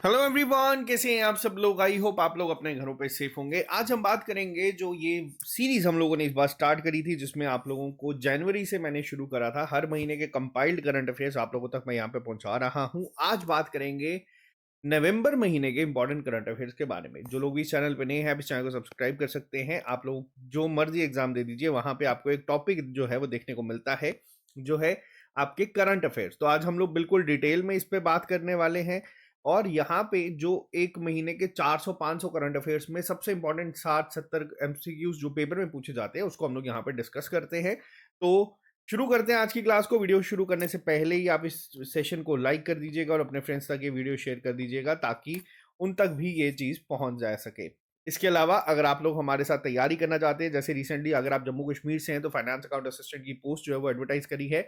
Hello everyone, कैसे हैं आप सब लोग। आई होप आप लोग अपने घरों पे सेफ होंगे। आज हम बात करेंगे जो ये सीरीज हम लोगों ने इस बार स्टार्ट करी थी, जिसमें आप लोगों को जनवरी से मैंने शुरू करा था। हर महीने के कंपाइल्ड करंट अफेयर्स आप लोगों तक मैं यहाँ पे पहुंचा रहा हूँ। आज बात करेंगे नवंबर महीने के इंपॉर्टेंट करंट अफेयर्स के बारे में। जो लोग भी इस चैनल पे नए हैं, इस चैनल को सब्सक्राइब कर सकते हैं। आप लोग जो मर्जी एग्जाम दे दीजिए, वहां पे आपको एक टॉपिक जो है वो देखने को मिलता है, जो है आपके करंट अफेयर्स। तो आज हम लोग बिल्कुल डिटेल में इस पे बात करने वाले हैं। और यहाँ पे जो एक महीने के 400-500 करंट अफेयर्स में सबसे इंपॉर्टेंट 60-70 एमसीक्यूज जो पेपर में पूछे जाते हैं, उसको हम लोग यहाँ पे डिस्कस करते हैं। तो शुरू करते हैं आज की क्लास को। वीडियो शुरू करने से पहले ही आप इस सेशन को लाइक कर दीजिएगा और अपने फ्रेंड्स तक ये वीडियो शेयर कर दीजिएगा, ताकि उन तक भी ये चीज़ पहुंच जा सके। इसके अलावा अगर आप लोग हमारे साथ तैयारी करना चाहते हैं, जैसे रिसेंटली अगर आप जम्मू कश्मीर से हैं, तो फाइनेंस अकाउंट असिस्टेंट की पोस्ट जो है वो एडवर्टाइज करी है,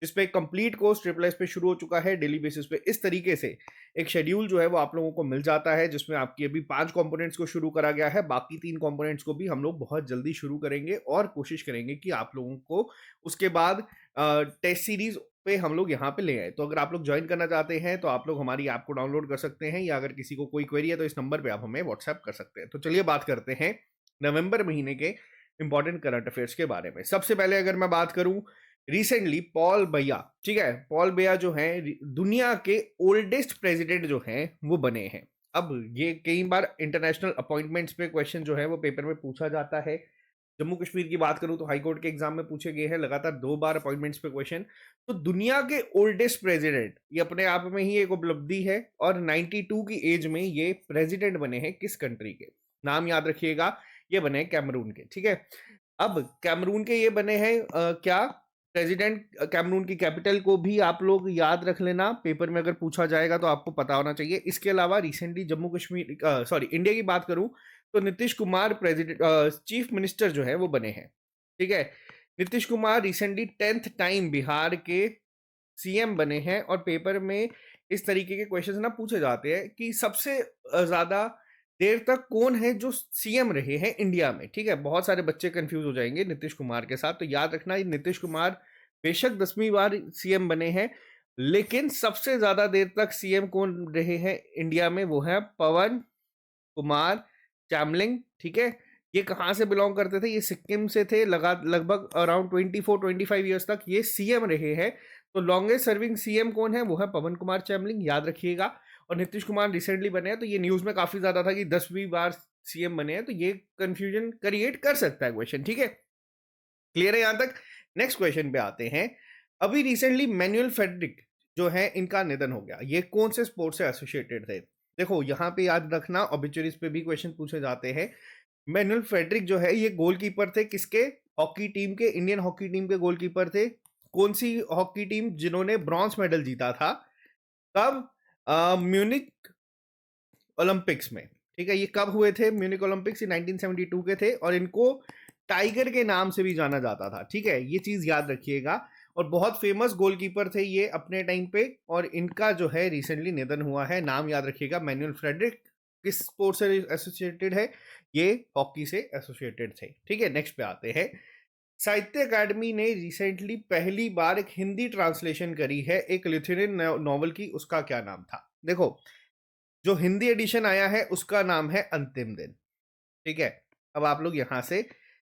जिसपे कंप्लीट कोर्स ट्रिपल एस पे शुरू हो चुका है डेली बेसिस पे। इस तरीके से एक शेड्यूल जो है वो आप लोगों को मिल जाता है, जिसमें आपकी अभी 5 कंपोनेंट्स को शुरू करा गया है। बाकी 3 कंपोनेंट्स को भी हम लोग बहुत जल्दी शुरू करेंगे और कोशिश करेंगे कि आप लोगों को उसके बाद टेस्ट सीरीज पे हम लोग यहाँ पे ले आए। तो अगर आप लोग ज्वाइन करना चाहते हैं, तो आप लोग हमारी ऐप को डाउनलोड कर सकते हैं, या अगर किसी को कोई क्वेरी है तो इस नंबर पे आप हमें व्हाट्सएप कर सकते हैं। तो चलिए बात करते हैं नवंबर महीने के इंपॉर्टेंट करंट अफेयर्स के बारे में। सबसे पहले अगर मैं बात करूं, रिसेंटली पॉल भैया, ठीक है, पॉल भैया जो है दुनिया के ओल्डेस्ट प्रेसिडेंट जो हैं वो बने हैं। अब ये कई बार इंटरनेशनल अपॉइंटमेंट्स पे क्वेश्चन जो है वो पेपर में पूछा जाता है। जम्मू कश्मीर की बात करूं तो हाई कोर्ट के एग्जाम में पूछे गए हैं लगातार 2 बार अपॉइंटमेंट्स पे क्वेश्चन। तो दुनिया के ओल्डेस्ट प्रेसिडेंट, ये अपने आप में ही एक उपलब्धि है। और 92 की एज में ये प्रेसिडेंट बने हैं किस कंट्री के? नाम याद रखिएगा, ये बने हैं कैमरून के। ठीक है, अब कैमरून के ये बने हैं क्या प्रेसिडेंट। कैमरून की कैपिटल को भी आप लोग याद रख लेना, पेपर में अगर पूछा जाएगा तो आपको पता होना चाहिए। इसके अलावा recently Jammu Kashmir sorry India की बात करूं तो Nitish Kumar president chief minister जो है वो बने हैं। ठीक है, Nitish Kumar recently 10th time Bihar के सीएम बने हैं। और पेपर में इस तरीके के क्वेश्चन ना पूछे जाते हैं कि सबसे ज्यादा देर तक कौन है जो सीएम रहे हैं इंडिया में। ठीक है, बहुत सारे बच्चे कंफ्यूज हो जाएंगे नीतीश कुमार के साथ, तो याद रखना ये नीतीश कुमार बेशक 10वीं बार सीएम बने हैं, लेकिन सबसे ज्यादा देर तक सीएम कौन रहे हैं इंडिया में, वो है पवन कुमार चामलिंग। ठीक है, ये कहाँ से बिलोंग करते थे? ये सिक्किम से थे। लगभग अराउंड 24-25 ईयर्स तक ये सीएम रहे हैं। तो लॉन्गेस्ट सर्विंग सीएम कौन है? वो है पवन कुमार चामलिंग, याद रखिएगा। और नीतीश कुमार रिसेंटली बने हैं, तो ये न्यूज में काफी ज्यादा था कि 10वीं बार सीएम बने हैं, तो ये कंफ्यूजन क्रिएट कर सकता है क्वेश्चन। ठीक है, क्लियर है यहां तक? नेक्स्ट क्वेश्चन पे आते हैं। अभी रिसेंटली मैनुअल फेडरिक जो है इनका निधन हो गया। ये कौन से स्पोर्ट से एसोसिएटेड थे? देखो यहाँ पे याद रखना, ऑब्ituaries पे भी क्वेश्चन पूछे जाते हैं। मैनुअल फेडरिक जो है ये गोलकीपर थे किसके? हॉकी टीम के, इंडियन हॉकी टीम के गोलकीपर थे। कौन सी हॉकी टीम? जिन्होंने ब्रॉन्ज मेडल जीता था कब? म्यूनिक ओलंपिक्स में। ठीक है, ये कब हुए थे म्यूनिक ओलंपिक्स? ये 1972 के थे, और इनको टाइगर के नाम से भी जाना जाता था। ठीक है, ये चीज याद रखिएगा। और बहुत फेमस गोलकीपर थे ये अपने टाइम पे, और इनका जो है रिसेंटली निधन हुआ है। नाम याद रखिएगा, मैनुअल फ्रेडरिक। किस स्पोर्ट से एसोसिएटेड है? ये हॉकी से एसोसिएटेड थे। ठीक है, नेक्स्ट पे आते हैं। साहित्य अकादमी ने रिसेंटली पहली बार एक हिंदी ट्रांसलेशन करी है एक लिथुनियन नॉवल की। उसका क्या नाम था? देखो, जो हिंदी एडिशन आया है उसका नाम है अंतिम दिन। ठीक है, अब आप लोग यहां से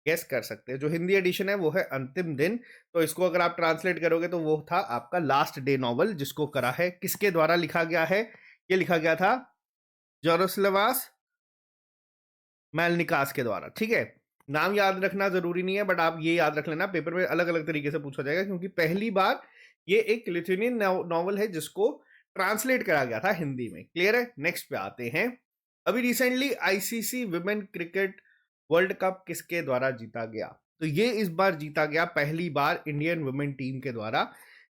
गेस कर सकते हैं। जो हिंदी एडिशन है वो है अंतिम दिन। तो इसको अगर आप ट्रांसलेट करोगे तो वो था आपका लास्ट डे नॉवल, जिसको करा है किसके द्वारा लिखा गया है? ये लिखा गया था जोरोस्लावास मेलनिकास के द्वारा। ठीक है, नाम याद रखना जरूरी नहीं है, बट आप ये याद रख लेना, पेपर में अलग अलग तरीके से पूछा जाएगा, क्योंकि पहली बार ये एक लिथुनियन नॉवल है जिसको ट्रांसलेट करा गया था हिंदी में। क्लियर है? नेक्स्ट पे आते हैं। अभी recently ICC women cricket world cup किसके द्वारा जीता गया? तो ये इस बार जीता गया पहली बार इंडियन वुमेन टीम के द्वारा।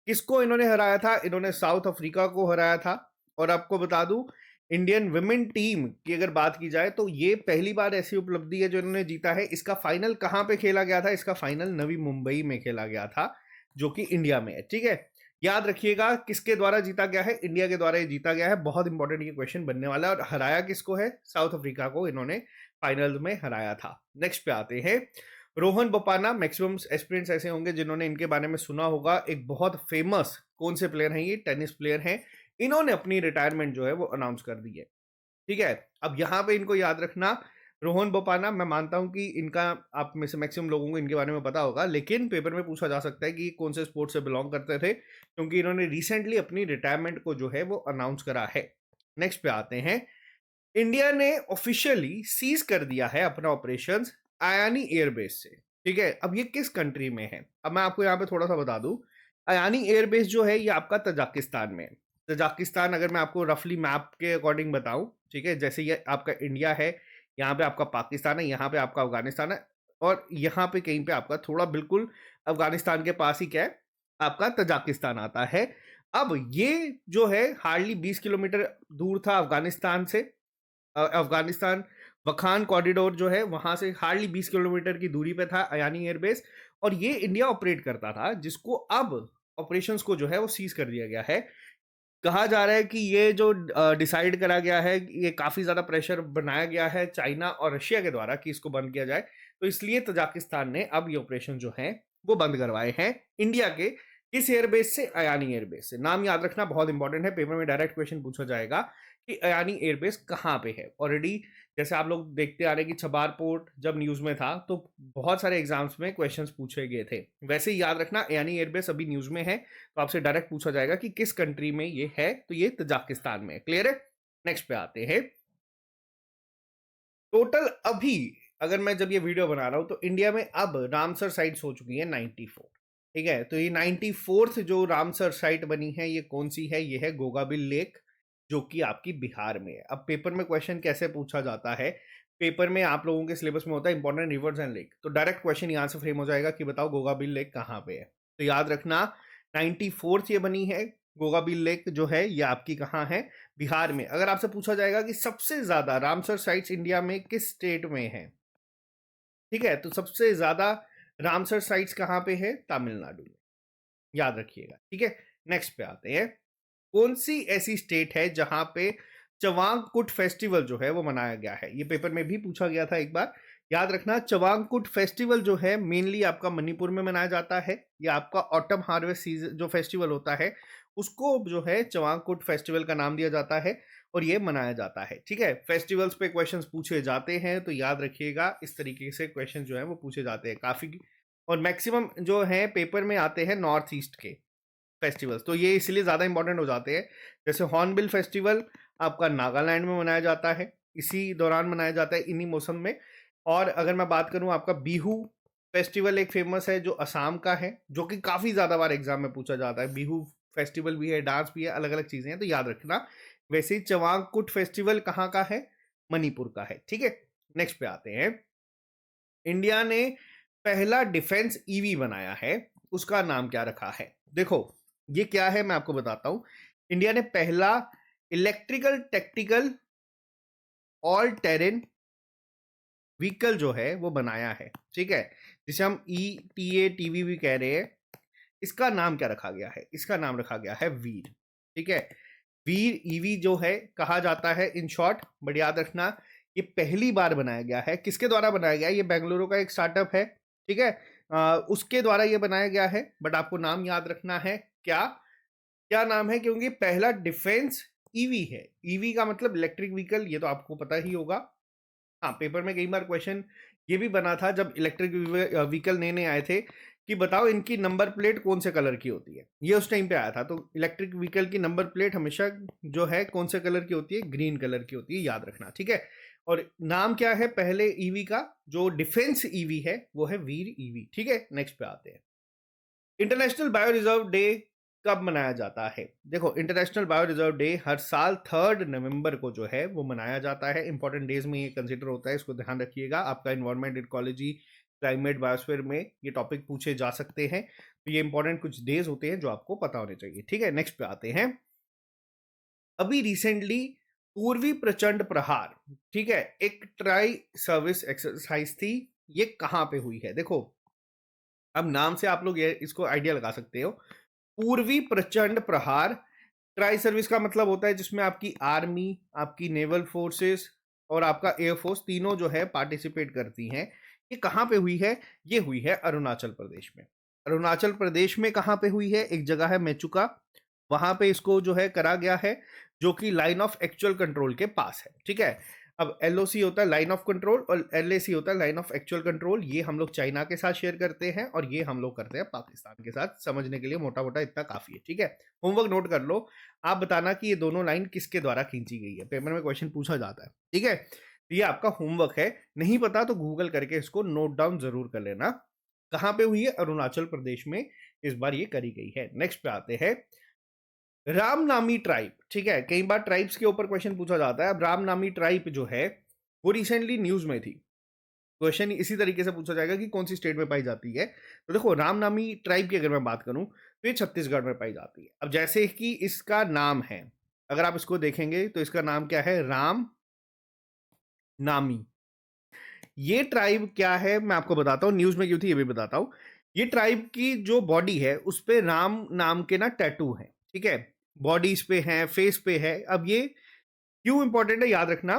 किसको इन्होंने हराया था? इन्होंने साउथ अफ्रीका को हराया था। और आपको बता दूं, इंडियन वुमेन टीम की अगर बात की जाए तो ये पहली बार ऐसी उपलब्धि है जो इन्होंने जीता है। इसका फाइनल कहां पे खेला गया था? इसका फाइनल नवी मुंबई में खेला गया था, जो कि इंडिया में है। ठीक है, याद रखिएगा किसके द्वारा जीता गया है? इंडिया के द्वारा ये जीता गया है। बहुत इंपॉर्टेंट ये क्वेश्चन बनने वाला है। और हराया किसको है? साउथ अफ्रीका को इन्होंने फाइनल में हराया था। नेक्स्ट पे आते हैं। रोहन बोपाना, मैक्सिमम एस्पिरेंट्स ऐसे होंगे जिन्होंने इनके बारे में सुना होगा। एक बहुत फेमस कौन से प्लेयर हैं? ये टेनिस प्लेयर हैं। इन्होंने अपनी रिटायरमेंट जो है वो अनाउंस कर दी है। ठीक है? अब यहाँ पे इनको याद रखना, रोहन बोपन्ना, मैं मानता हूँ कि इनका आप में से मैक्सिमम लोगों को इनके बारे में पता होगा, लेकिन पेपर में पूछा जा सकता है कि कौन से स्पोर्ट्स से बिलॉन्ग करते थे, क्योंकि इन्होंने रिसेंटली अपनी रिटायरमेंट को जो है वो अनाउंस करा है। नेक्स्ट पे आते हैं। इंडिया ने ऑफिशियली सीज कर दिया है अपना ऑपरेशंस अयानी एयरबेस से। ठीक है, अब ये किस कंट्री में है? अब मैं आपको यहाँ पे थोड़ा सा बता दूं, अयानी एयरबेस जो है ये आपका तजाकिस्तान में है। तजाकिस्तान, अगर मैं आपको रफली मैप के अकॉर्डिंग बताऊं, ठीक है, जैसे ये आपका इंडिया है, यहाँ पे आपका पाकिस्तान है, यहाँ पे आपका अफगानिस्तान है, और यहाँ पे कहीं पे आपका थोड़ा बिल्कुल अफगानिस्तान के पास ही क्या है, आपका तजाकिस्तान आता है। अब ये जो है हार्डली 20 किलोमीटर दूर था अफगानिस्तान से। अफगानिस्तान वखान कॉरिडोर जो है वहां से हार्डली 20 किलोमीटर की दूरी पे था अयानी एयरबेस, और ये इंडिया ऑपरेट करता था, जिसको अब ऑपरेशंस को जो है वो सीज कर दिया गया है। कहा जा रहा है कि ये जो डिसाइड करा गया है, ये काफी ज्यादा प्रेशर बनाया गया है चाइना और रशिया के द्वारा कि इसको बंद किया जाए, तो इसलिए तजाकिस्तान ने अब ये ऑपरेशन जो है वो बंद करवाए हैं इंडिया के किस एयरबेस से? अयानी एयरबेस से। नाम याद रखना बहुत इंपॉर्टेंट है, पेपर में डायरेक्ट क्वेश्चन पूछा जाएगा कि अयानी एयरबेस कहाँ पे है। ऑलरेडी जैसे आप लोग देखते आ रहे हैं कि छबार पोर्ट जब न्यूज में था तो बहुत सारे एग्जाम्स में क्वेश्चंस पूछे गए थे, वैसे ही याद रखना अयानी एयरबेस अभी न्यूज में है, तो आपसे डायरेक्ट पूछा जाएगा कि किस कंट्री में ये है, तो ये तजाकिस्तान में है। क्लियर है? नेक्स्ट पे आते हैं। टोटल अभी अगर मैं जब ये वीडियो बना रहा हूं तो इंडिया में अब रामसर साइट्स हो चुकी है 94। ठीक है, तो ये 94th जो रामसर साइट बनी है ये कौन सी है? ये है गोगाबिल लेक, जो कि आपकी बिहार में है। अब पेपर में क्वेश्चन कैसे पूछा जाता है, पेपर में आप लोगों के सिलेबस में होता है इंपॉर्टेंट रिवर्स एंड लेक, तो डायरेक्ट क्वेश्चन यहाँ से फ्रेम हो जाएगा कि बताओ गोगाबिल लेक कहाँ पे है। तो याद रखना 94th ये बनी है गोगाबिल लेक जो है, ये आपकी कहाँ है? बिहार में। अगर आपसे पूछा जाएगा कि सबसे ज्यादा रामसर साइट्स इंडिया में किस स्टेट में है, ठीक है, तो सबसे ज्यादा रामसर साइट्स कहाँ पे है? तमिलनाडु में। याद रखिएगा। ठीक है, नेक्स्ट पे आते हैं। कौन सी ऐसी स्टेट है जहां पे चवांगकुट फेस्टिवल जो है वो मनाया गया है? ये पेपर में भी पूछा गया था एक बार। याद रखना चवांगकुट फेस्टिवल जो है मेनली आपका मणिपुर में मनाया जाता है। या आपका ऑटम हार्वेस्ट सीजन जो फेस्टिवल होता है उसको जो है चवांगकुट फेस्टिवल का नाम दिया जाता है, और ये मनाया जाता है। ठीक है, फेस्टिवल्स पे क्वेश्चंस पूछे जाते हैं, तो याद रखिएगा इस तरीके से क्वेश्चन जो है वो पूछे जाते हैं काफी, और मैक्सिमम जो है पेपर में आते हैं नॉर्थ ईस्ट के फेस्टिवल्स, तो ये इसलिए ज़्यादा इंपॉर्टेंट हो जाते हैं। जैसे हॉर्नबिल फेस्टिवल आपका नागालैंड में मनाया जाता है, इसी दौरान मनाया जाता है, इन्हीं मौसम में। और अगर मैं बात करूं आपका बिहू फेस्टिवल एक फेमस है जो असम का है, जो कि काफ़ी ज़्यादा बार एग्जाम में पूछा जाता है। बिहू फेस्टिवल भी है, डांस भी है, अलग अलग चीज़ें हैं, तो याद रखना। वैसे ही चवांगकुट फेस्टिवल कहाँ का है? मणिपुर का है। ठीक है, नेक्स्ट पे आते हैं। इंडिया ने पहला डिफेंस ईवी बनाया है, उसका नाम क्या रखा है? देखो ये क्या है मैं आपको बताता हूं। इंडिया ने पहला electrical tactical all terrain vehicle जो है वो बनाया है। ठीक है, जिसे हम ETATV भी कह रहे हैं। इसका नाम क्या रखा गया है? इसका नाम रखा गया है वीर। ठीक है, वीर ईवी जो है कहा जाता है इन शॉर्ट, बट याद रखना ये पहली बार बनाया गया है। किसके द्वारा बनाया गया है? ये बेंगलुरु का एक स्टार्टअप है। ठीक है, उसके द्वारा ये बनाया गया है, बट आपको नाम याद रखना है। क्या क्या नाम है? क्योंकि पहला डिफेंस ईवी है। ईवी का मतलब इलेक्ट्रिक व्हीकल, ये तो आपको पता ही होगा। हाँ, पेपर में कई बार क्वेश्चन ये भी बना था जब इलेक्ट्रिक व्हीकल नए नए आए थे कि बताओ इनकी नंबर प्लेट कौन से कलर की होती है। ये उस टाइम पे आया था, तो इलेक्ट्रिक व्हीकल की नंबर प्लेट हमेशा जो है कौन से कलर की होती है? ग्रीन कलर की होती है, याद रखना। ठीक है, और नाम क्या है पहले ईवी का? जो डिफेंस ईवी है वो है वीर ईवी। ठीक है, नेक्स्ट पे आते हैं। इंटरनेशनल बायो रिजर्व डे कब मनाया जाता है? देखो इंटरनेशनल बायो रिजर्व डे हर साल 3 नवंबर को जो है वो मनाया जाता है। इंपॉर्टेंट डेज में ये कंसिडर होता है, इसको ध्यान रखिएगा। आपका इन्वायरमेंट, इकोलॉजी, क्लाइमेट, बायोस्फीयर में ये टॉपिक पूछे जा सकते हैं, तो ये इंपॉर्टेंट कुछ डेज होते हैं जो आपको पता होने चाहिए। ठीक है, नेक्स्ट पे आते हैं। अभी रिसेंटली पूर्वी प्रचंड प्रहार, ठीक है, एक ट्राई सर्विस एक्सरसाइज थी, ये कहाँ पे हुई है? देखो अब नाम से आप लोग ये इसको आइडिया लगा सकते हो। पूर्वी प्रचंड प्रहार ट्राई सर्विस का मतलब होता है जिसमें आपकी आर्मी, आपकी नेवल फोर्सेस और आपका एयरफोर्स तीनों जो है पार्टिसिपेट करती हैं। ये कहाँ पे हुई है? ये हुई है अरुणाचल प्रदेश में। अरुणाचल प्रदेश में कहाँ पे हुई है? एक जगह है मेचुका, वहां पे इसको जो है करा गया है, जो कि लाइन ऑफ एक्चुअल कंट्रोल के पास है। ठीक है, अब एलओसी होता है लाइन ऑफ कंट्रोल और एलएसी होता है लाइन ऑफ एक्चुअल कंट्रोल। ये हम लोग चाइना के साथ शेयर करते हैं और ये हम लोग करते हैं पाकिस्तान के साथ। समझने के लिए मोटा मोटा इतना काफी है। ठीक है, होमवर्क नोट कर लो। आप बताना कि ये दोनों लाइन किसके द्वारा खींची गई है, पेपर में क्वेश्चन पूछा जाता है। ठीक है, तो ये आपका होमवर्क है। नहीं पता तो गूगल करके इसको नोट डाउन जरूर कर लेना। कहाँ पे हुई है? अरुणाचल प्रदेश में इस बार ये करी गई है। नेक्स्ट पे आते हैं, राम नामी ट्राइब। ठीक है, कई बार ट्राइब्स के ऊपर क्वेश्चन पूछा जाता है। अब राम नामी ट्राइब जो है वो रिसेंटली न्यूज में थी। क्वेश्चन इसी तरीके से पूछा जाएगा कि कौन सी स्टेट में पाई जाती है। तो देखो, राम नामी ट्राइब की अगर मैं बात करूं तो ये छत्तीसगढ़ में पाई जाती है। अब जैसे कि इसका नाम है, अगर आप इसको देखेंगे तो इसका नाम क्या है? राम नामी। ये ट्राइब क्या है मैं आपको बताता हूँ, न्यूज में क्यों थी ये भी बताता हूँ। ये ट्राइब की जो बॉडी है उस पे राम नाम के ना टैटू है। ठीक है, बॉडीज पे है, फेस पे है। अब ये क्यों इंपॉर्टेंट है याद रखना।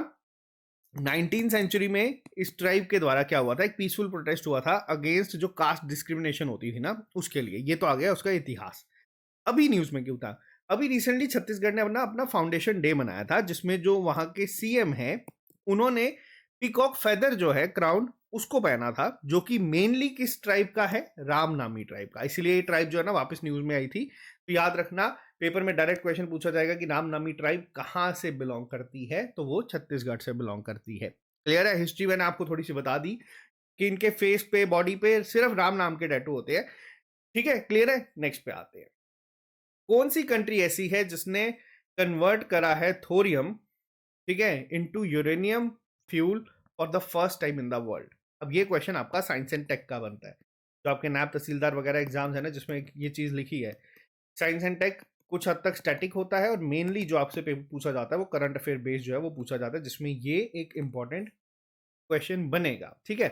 19th सेंचुरी में इस ट्राइब के द्वारा क्या हुआ था, एक पीसफुल प्रोटेस्ट हुआ था अगेंस्ट जो कास्ट डिस्क्रिमिनेशन होती थी ना, उसके लिए। ये तो आ गया उसका इतिहास। अभी न्यूज में क्यों था? अभी रिसेंटली छत्तीसगढ़ ने अपना अपना फाउंडेशन डे मनाया था, जिसमें जो वहां के सीएम है उन्होंने पीकॉक फेदर जो है क्राउन उसको पहना था, जो कि मेनली किस ट्राइब का है? राम नामी ट्राइब का। इसीलिए ये ट्राइब जो है ना वापस न्यूज में आई थी। तो याद रखना, पेपर में डायरेक्ट क्वेश्चन पूछा जाएगा कि राम नामी ट्राइब कहाँ से बिलोंग करती है, तो वो छत्तीसगढ़ से बिलोंग करती है। क्लियर है? हिस्ट्री मैंने आपको थोड़ी सी बता दी कि इनके फेस पे, बॉडी पे सिर्फ राम नाम के टैटू होते हैं। ठीक है, क्लियर है? नेक्स्ट पे आते हैं, कौन सी कंट्री ऐसी है जिसने कन्वर्ट करा है थोरियम, ठीक है, into uranium fuel for the first time in the world? अब ये क्वेश्चन आपका साइंस एंड टेक का बनता है, जो आपके नैब तहसीलदार वगैरह एग्जाम्स है ना, जिसमें ये चीज लिखी है। साइंस एंड टेक कुछ हद तक स्टैटिक होता है और मेनली जो आपसे पूछा जाता है वो करंट अफेयर बेस्ड जो है वो पूछा जाता है, जिसमें ये एक इंपॉर्टेंट क्वेश्चन बनेगा। ठीक है,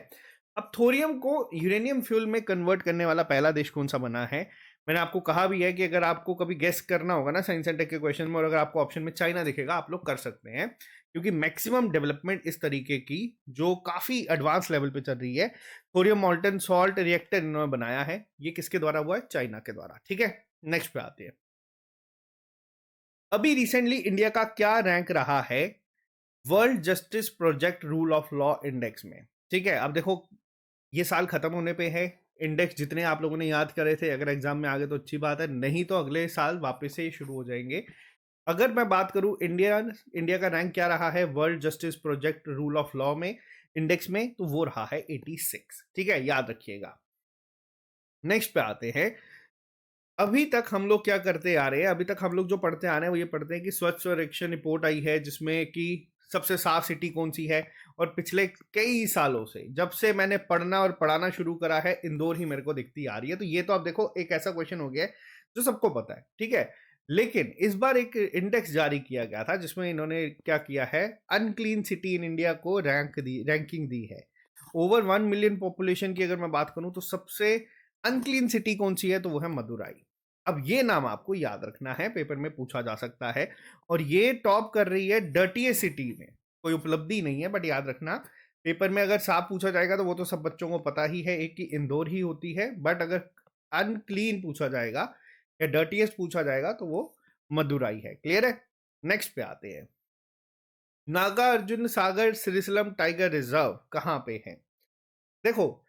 अब थोरियम को यूरेनियम फ्यूल में कन्वर्ट करने वाला पहला देश कौन सा बना है? मैंने आपको कहा भी है कि अगर आपको कभी गेस करना होगा ना साइंस एंड टेक के क्वेश्चन में, और अगर आपको ऑप्शन में चाइना दिखेगा, आप लोग कर सकते हैं, क्योंकि मैक्सिमम डेवलपमेंट इस तरीके की जो काफी एडवांस लेवल पे चल रही है, थोरियम मॉल्टन सॉल्ट रिएक्टर इन्होंने बनाया है। ये किसके द्वारा हुआ है? चाइना के द्वारा। ठीक है, नेक्स्ट पे आते हैं, अभी रिसेंटली इंडिया का क्या रैंक रहा है world justice project rule of law index में? ठीक है, अब देखो ये साल खत्म होने पे है। इंडेक्स जितने आप लोगों ने याद करे थे, अगर एग्जाम में आ गए तो अच्छी बात है, नहीं तो अगले साल वापस से शुरू हो जाएंगे। अगर मैं बात करूं इंडिया का रैंक क्या रहा है world justice project rule of law में इंडेक्स में, तो वो रहा है 86। ठीक है, याद रखिएगा। नेक्स्ट पे आते हैं, अभी तक हम लोग क्या करते आ रहे हैं, अभी तक हम लोग जो पढ़ते आ रहे हैं वो ये पढ़ते हैं कि स्वच्छ सर्वेक्षण रिपोर्ट आई है, जिसमें कि सबसे साफ सिटी कौन सी है। और पिछले कई सालों से, जब से मैंने पढ़ना और पढ़ाना शुरू करा है, इंदौर ही मेरे को दिखती आ रही है। तो ये तो आप देखो एक ऐसा क्वेश्चन हो गया है जो सबको पता है। ठीक है, लेकिन इस बार एक इंडेक्स जारी किया गया था, जिसमें इन्होंने क्या किया है, अनक्लीन सिटी इन इंडिया को रैंकिंग दी है। ओवर 1 मिलियन पॉपुलेशन की अगर मैं बात करूं तो सबसे अनक्लीन सिटी कौन सी है, तो वो है मदुराई। अब ये नाम आपको याद रखना है, पेपर में पूछा जा सकता है। और ये टॉप कर रही है डर्टीएस्ट सिटी में। कोई उपलब्धि नहीं है, बट याद रखना, पेपर में अगर साफ पूछा जाएगा तो वो तो सब बच्चों को पता ही है, एक की इंदौर ही होती है। बट अगर अनक्लीन पूछा जाएगा या डर्टीएस्ट पूछा जाएगा तो वो मदुराई है। क्लियर है? नेक्स्ट पे आते हैं, नागार्जुन सागर सिरिसलम टाइगर रिजर्व कहाँ पे है? देखो,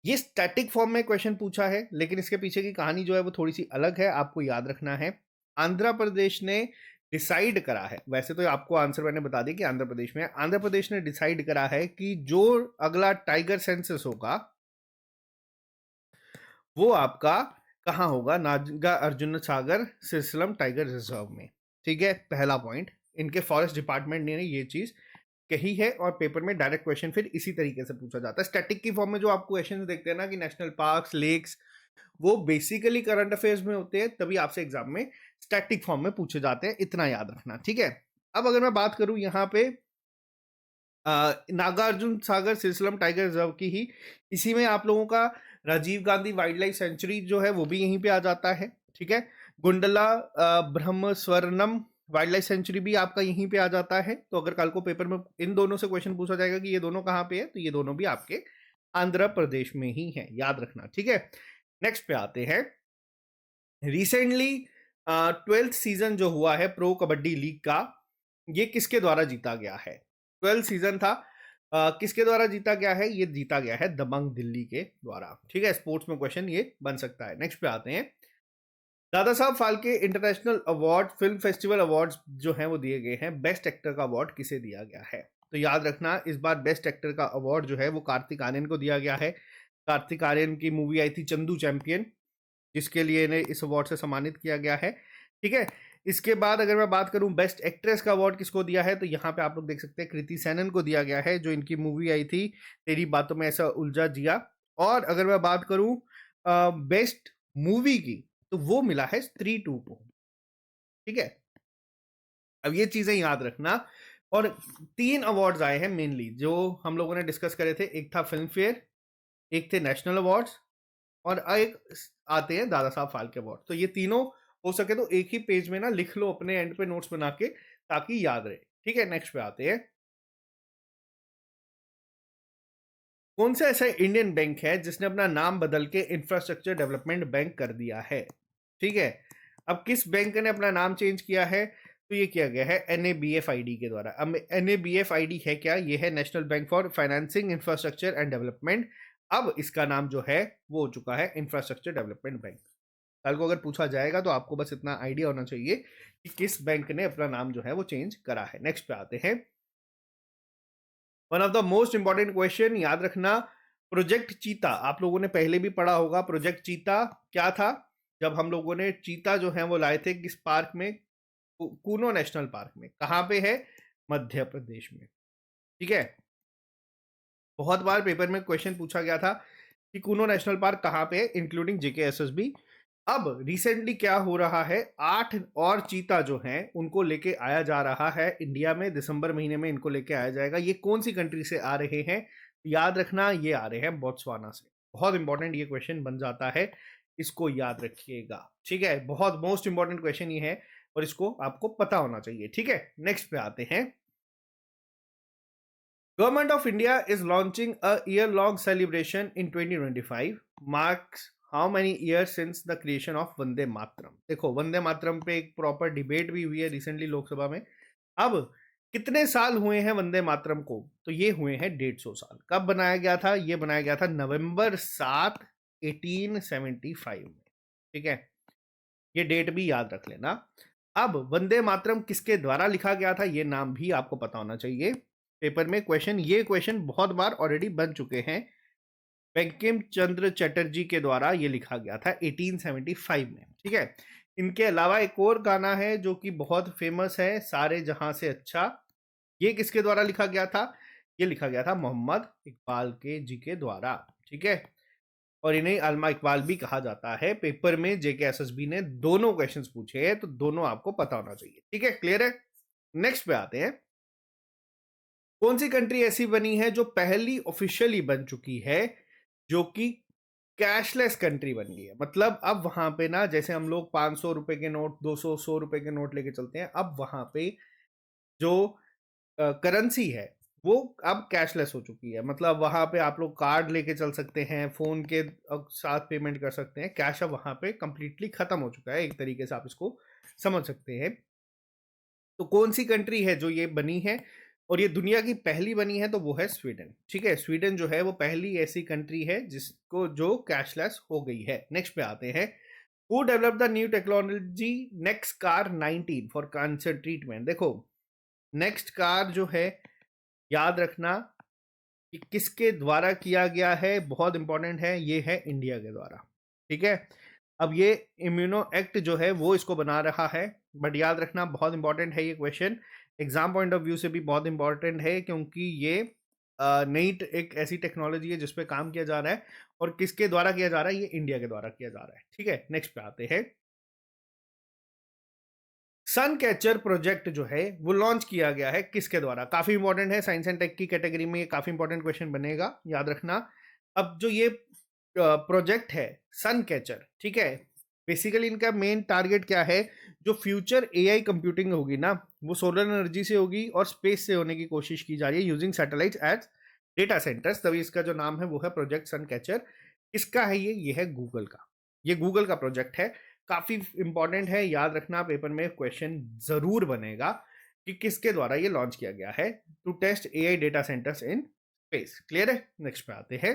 ये स्टैटिक फॉर्म में क्वेश्चन पूछा है, लेकिन इसके पीछे की कहानी जो है वो थोड़ी सी अलग है, आपको याद रखना है। आंध्र प्रदेश ने डिसाइड करा है, वैसे तो आपको आंसर मैंने बता दिया कि आंध्र प्रदेश में है। आंध्र प्रदेश ने डिसाइड करा है कि जो अगला टाइगर सेंसस होगा वो आपका कहाँ होगा? नागा अर्जुन सागर सिरसलम टाइगर रिजर्व में। ठीक है, पहला पॉइंट, इनके फॉरेस्ट डिपार्टमेंट ने ये चीज कही है, और पेपर में डायरेक्ट क्वेश्चन फिर इसी तरीके से पूछा जाता है। स्टैटिक की फॉर्म में जो आपको क्वेश्चन देखते हैं ना कि नेशनल पार्क्स, लेक्स, वो बेसिकली करंट अफेयर्स में होते हैं, तभी आपसे एग्जाम में स्टैटिक फॉर्म में पूछे जाते हैं। इतना याद रखना। ठीक है, अब अगर मैं बात करूं यहाँ पे नागार्जुन सागर सिरसलम टाइगर रिजर्व की ही, इसी में आप लोगों का Rajiv Gandhi wildlife sanctuary जो है वो भी यहीं पे आ जाता है। ठीक है, गुंडला ब्रह्म स्वर्णम वाइल्ड लाइफ सेंचुरी भी आपका यहीं पे आ जाता है। तो अगर कल को पेपर में इन दोनों से क्वेश्चन पूछा जाएगा कि ये दोनों कहाँ पे है, तो ये दोनों भी आपके आंध्र प्रदेश में ही है, याद रखना। ठीक है, नेक्स्ट पे आते हैं, रिसेंटली ट्वेल्थ सीजन जो हुआ है प्रो कबड्डी लीग का, ये किसके द्वारा जीता गया है? ट्वेल्थ सीजन था, किसके द्वारा जीता गया है? ये जीता गया है दबंग दिल्ली के द्वारा। ठीक है, स्पोर्ट्स में क्वेश्चन ये बन सकता है। नेक्स्ट पे आते हैं। Dada Saheb Phalke international award film festival awards जो हैं वो दिए गए हैं। बेस्ट एक्टर का अवार्ड किसे दिया गया है? तो याद रखना, इस बार बेस्ट एक्टर का अवार्ड जो है वो कार्तिक आर्यन को दिया गया है। कार्तिक आर्यन की मूवी आई थी चंदू चैंपियन, जिसके लिए इन्हें इस अवार्ड से सम्मानित किया गया है। ठीक है, इसके बाद अगर मैं बात करूं बेस्ट एक्ट्रेस का अवार्ड किसको दिया है, तो यहाँ पे आप लोग देख सकते हैं कृति सेनन को दिया गया है, जो इनकी मूवी आई थी तेरी बातों में ऐसा उलझा जिया। और अगर मैं बात करूं बेस्ट मूवी की, तो वो मिला है स्त्री 2 को। ठीक है, अब ये चीजें याद रखना। और 3 अवार्ड्स आए हैं मेनली जो हम लोगों ने डिस्कस करे थे। एक था फिल्म फेयर, एक थे नेशनल अवार्ड्स, और एक आते हैं दादा साहब फाल्के अवार्ड। तो ये तीनों हो सके तो एक ही पेज में ना लिख लो अपने एंड पे नोट्स बना के, ताकि याद रहे। ठीक है, नेक्स्ट पे आते हैं। कौन सा ऐसा इंडियन बैंक है जिसने अपना नाम बदल के इंफ्रास्ट्रक्चर डेवलपमेंट बैंक कर दिया है? ठीक है, अब किस बैंक ने अपना नाम चेंज किया है? तो ये किया गया है NABFID के द्वारा। अब NABFID है क्या? ये है national bank for financing infrastructure and development. अब इसका नाम जो है वो हो चुका है इंफ्रास्ट्रक्चर डेवलपमेंट बैंक। कल को अगर पूछा जाएगा तो आपको बस इतना आइडिया होना चाहिए कि किस बैंक ने अपना नाम जो है वो चेंज करा है। नेक्स्ट पे आते हैं। One of the most important question याद रखना, प्रोजेक्ट चीता आप लोगों ने पहले भी पढ़ा होगा। प्रोजेक्ट चीता क्या था? जब हम लोगों ने चीता जो है वो लाए थे किस पार्क में? कूनो नेशनल पार्क में। कहाँ पे है? मध्य प्रदेश में। ठीक है, बहुत बार पेपर में क्वेश्चन पूछा गया था कि कूनो नेशनल पार्क कहाँ पे है, इंक्लूडिंग JKSSB। अब रिसेंटली क्या हो रहा है, 8 और चीता जो हैं उनको लेके आया जा रहा है इंडिया में। दिसंबर महीने में इनको लेके आया जाएगा। ये कौन सी कंट्री से आ रहे हैं? याद रखना, ये आ रहे हैं बोत्सवाना से। बहुत इंपॉर्टेंट ये क्वेश्चन बन जाता है, इसको याद रखिएगा। ठीक है, बहुत मोस्ट इंपॉर्टेंट क्वेश्चन ये है और इसको आपको पता होना चाहिए। ठीक है, नेक्स्ट पे आते हैं। Government of India is launching a year-long celebration in 2025. Marks how many years since the creation of Vande Mataram? देखो, वंदे मातरम पे एक प्रॉपर डिबेट भी हुई है रिसेंटली लोकसभा में। अब कितने साल हुए हैं वंदे मातरम को? तो ये हुए हैं 150 साल। कब बनाया गया था? ये बनाया गया था नवंबर 7, 1875 में। ठीक है, ये डेट भी याद रख लेना। अब वंदे मातरम किसके द्वारा लिखा गया था, ये नाम भी आपको पता होना चाहिए। पेपर में क्वेश्चन, ये क्वेश्चन बहुत बार ऑलरेडी बन चुके हैं। बंकिम चंद्र चटर्जी के द्वारा ये लिखा गया था 1875 में। ठीक है, इनके अलावा एक और गाना है जो कि बहुत फेमस है, सारे जहां से अच्छा। ये किसके द्वारा लिखा गया था? ये लिखा गया था मोहम्मद इकबाल के जी के द्वारा। ठीक है, और इन्हें अल्मा इकबाल भी कहा जाता है। पेपर में JKSSB ने दोनों क्वेश्चंस पूछे हैं, तो दोनों आपको पता होना चाहिए। ठीक है, क्लियर है? नेक्स्ट पे आते हैं। कौन सी कंट्री ऐसी बनी है जो पहली ऑफिशियली बन चुकी है जो कि कैशलेस कंट्री बन गई है? मतलब अब वहां पे ना, जैसे हम लोग 500 रुपए के नोट, 200 100 रुपए के नोट लेके चलते हैं, अब वहां पे जो करेंसी है वो अब कैशलेस हो चुकी है। मतलब वहां पे आप लोग कार्ड लेके चल सकते हैं, फोन के साथ पेमेंट कर सकते हैं। कैश अब वहां पे कंप्लीटली खत्म हो चुका है, एक तरीके से आप इसको समझ सकते हैं। तो कौन सी कंट्री है जो ये बनी है और ये दुनिया की पहली बनी है? तो वो है स्वीडन। ठीक है, स्वीडन जो है वो पहली ऐसी कंट्री है जिसको जो कैशलेस हो गई है। नेक्स्ट पे आते हैं। Who develop the new technology next car 19 for cancer treatment? देखो, नेक्स्ट कार जो है याद रखना कि किसके द्वारा किया गया है, बहुत इंपॉर्टेंट है, ये है इंडिया के द्वारा। ठीक है, अब ये इम्यूनो एक्ट जो है वो इसको बना रहा है। बट याद रखना, बहुत इंपॉर्टेंट है ये question, exam point of view से भी बहुत इंपॉर्टेंट है, क्योंकि ये नई एक ऐसी टेक्नोलॉजी है जिसपे काम किया जा रहा है। और किसके द्वारा किया जा रहा है? ये इंडिया के द्वारा किया जा रहा है। ठीक है, नेक्स्ट पे आते हैं। सन कैचर प्रोजेक्ट जो है वो लॉन्च किया गया है किसके द्वारा? काफी इंपॉर्टेंट है, साइंस एंड टेक की कैटेगरी में ये काफी इंपॉर्टेंट क्वेश्चन बनेगा, याद रखना। अब जो ये प्रोजेक्ट है सन कैचर, ठीक है, बेसिकली इनका मेन टारगेट क्या है? जो फ्यूचर AI कंप्यूटिंग होगी ना, वो सोलर एनर्जी से होगी और स्पेस से होने की कोशिश की जा रही है using satellite as data centers. तभी इसका जो नाम है वो है प्रोजेक्ट सन कैचर। इसका है ये है गूगल का, ये गूगल का प्रोजेक्ट है। काफी इंपॉर्टेंट है, याद रखना, पेपर में क्वेश्चन जरूर बनेगा कि किसके द्वारा ये लॉन्च किया गया है, to test AI data centers in space. Clear है? नेक्स्ट पे आते हैं।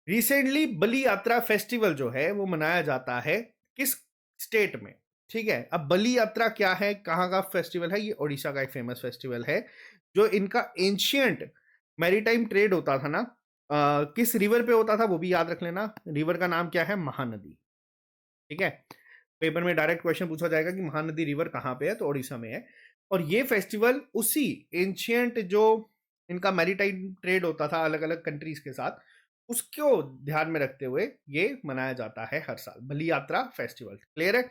रिसेंटली बलि यात्रा फेस्टिवल जो है वो मनाया जाता है किस स्टेट में? ठीक है, अब बलि यात्रा क्या है, कहाँ का फेस्टिवल है? ये ओडिशा का एक फेमस फेस्टिवल है, जो इनका एंशियंट मैरीटाइम ट्रेड होता था ना, किस रिवर पे होता था वो भी याद रख लेना। रिवर का नाम क्या है? महानदी। ठीक है, पेपर में डायरेक्ट क्वेश्चन पूछा जाएगा कि महानदी रिवर कहाँ पे है, तो ओडिशा में है। और ये फेस्टिवल उसी एंशियंट जो इनका मैरीटाइम ट्रेड होता था अलग अलग कंट्रीज के साथ, उसको ध्यान में रखते हुए ये मनाया जाता है हर साल, बलि यात्रा फेस्टिवल। क्लियर है?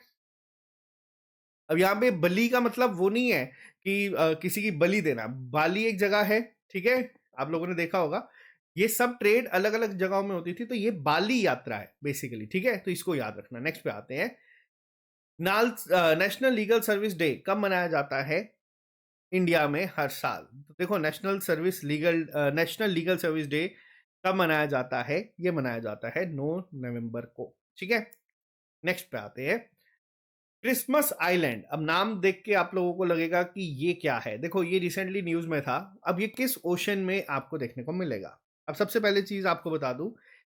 अब यहाँ पे बलि का मतलब वो नहीं है कि किसी की बलि देना। बाली एक जगह है, ठीक है, आप लोगों ने देखा होगा। ये सब ट्रेड अलग अलग जगहों में होती थी, तो ये बाली यात्रा है बेसिकली। ठीक है, तो इसको याद रखना। नेक्स्ट पे आते हैं। नेशनल लीगल सर्विस डे कब मनाया जाता है इंडिया में हर साल? तो देखो, नेशनल लीगल सर्विस डे कब मनाया जाता है? ये मनाया जाता है 9 नवंबर को। ठीक है, नेक्स्ट पे आते हैं। क्रिसमस आइलैंड, अब नाम देख के आप लोगों को लगेगा कि ये क्या है। देखो, ये रिसेंटली न्यूज में था। अब ये किस ओशन में आपको देखने को मिलेगा? अब सबसे पहले चीज आपको बता दूं,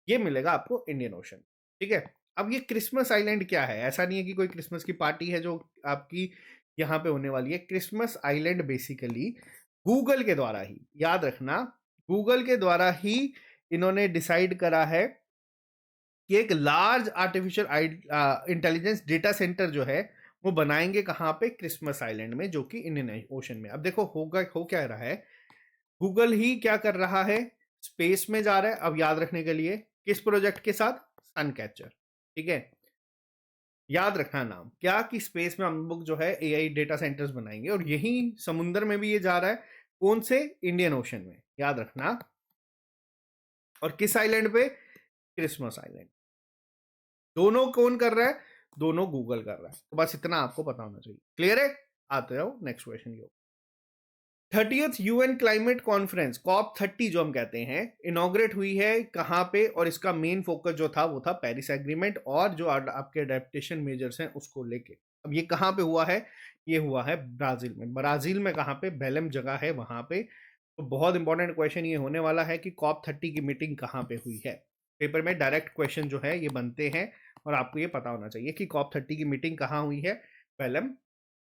ये मिलेगा आपको इंडियन ओशन। ठीक है, अब ये क्रिसमस आइलैंड क्या है? ऐसा नहीं है कि कोई क्रिसमस की पार्टी है जो आपकी यहाँ पे होने वाली है। क्रिसमस आइलैंड बेसिकली गूगल के द्वारा ही, याद रखना, गूगल के द्वारा ही इन्होंने डिसाइड करा है कि एक large artificial intelligence data centre जो है वो बनाएंगे कहाँ पे? क्रिसमस आइलैंड में, जो कि इंडियन ओशन में। अब देखो, हो क्या रहा है, गूगल ही क्या कर रहा है, स्पेस में जा रहा है। अब याद रखने के लिए, किस प्रोजेक्ट के साथ? सन कैचर। ठीक है, याद रखना नाम क्या, कि स्पेस में हम लोग जो है एआई डेटा सेंटर्स बनाएंगे, और यही समुद्र में भी ये जा रहा है। कौन से? इंडियन ओशन में, याद रखना। और किस आइलैंड पे? Christmas island. दोनों कौन कर रहा है? दोनों गूगल कर रहा है। तो बस इतना आपको पता होना चाहिए। क्लियर है? आते रहो नेक्स्ट क्वेश्चन की। 30th UN climate conference, COP30 जो हम कहते हैं, इनॉग्रेट हुई है कहाँ पे? और इसका मेन फोकस जो था वो था पेरिस एग्रीमेंट और जो आपके अडेप्टेशन मेजर्स हैं उसको लेके। अब ये कहाँ पे हुआ है? ये हुआ है ब्राजील में। ब्राजील में कहाँ पे? बेलम जगह है वहां पे। तो बहुत इंपॉर्टेंट क्वेश्चन ये होने वाला है कि COP30 की मीटिंग कहाँ पे हुई है। पेपर में डायरेक्ट क्वेश्चन जो है ये बनते हैं, और आपको ये पता होना चाहिए कि COP30 की मीटिंग कहाँ हुई है। बेलम,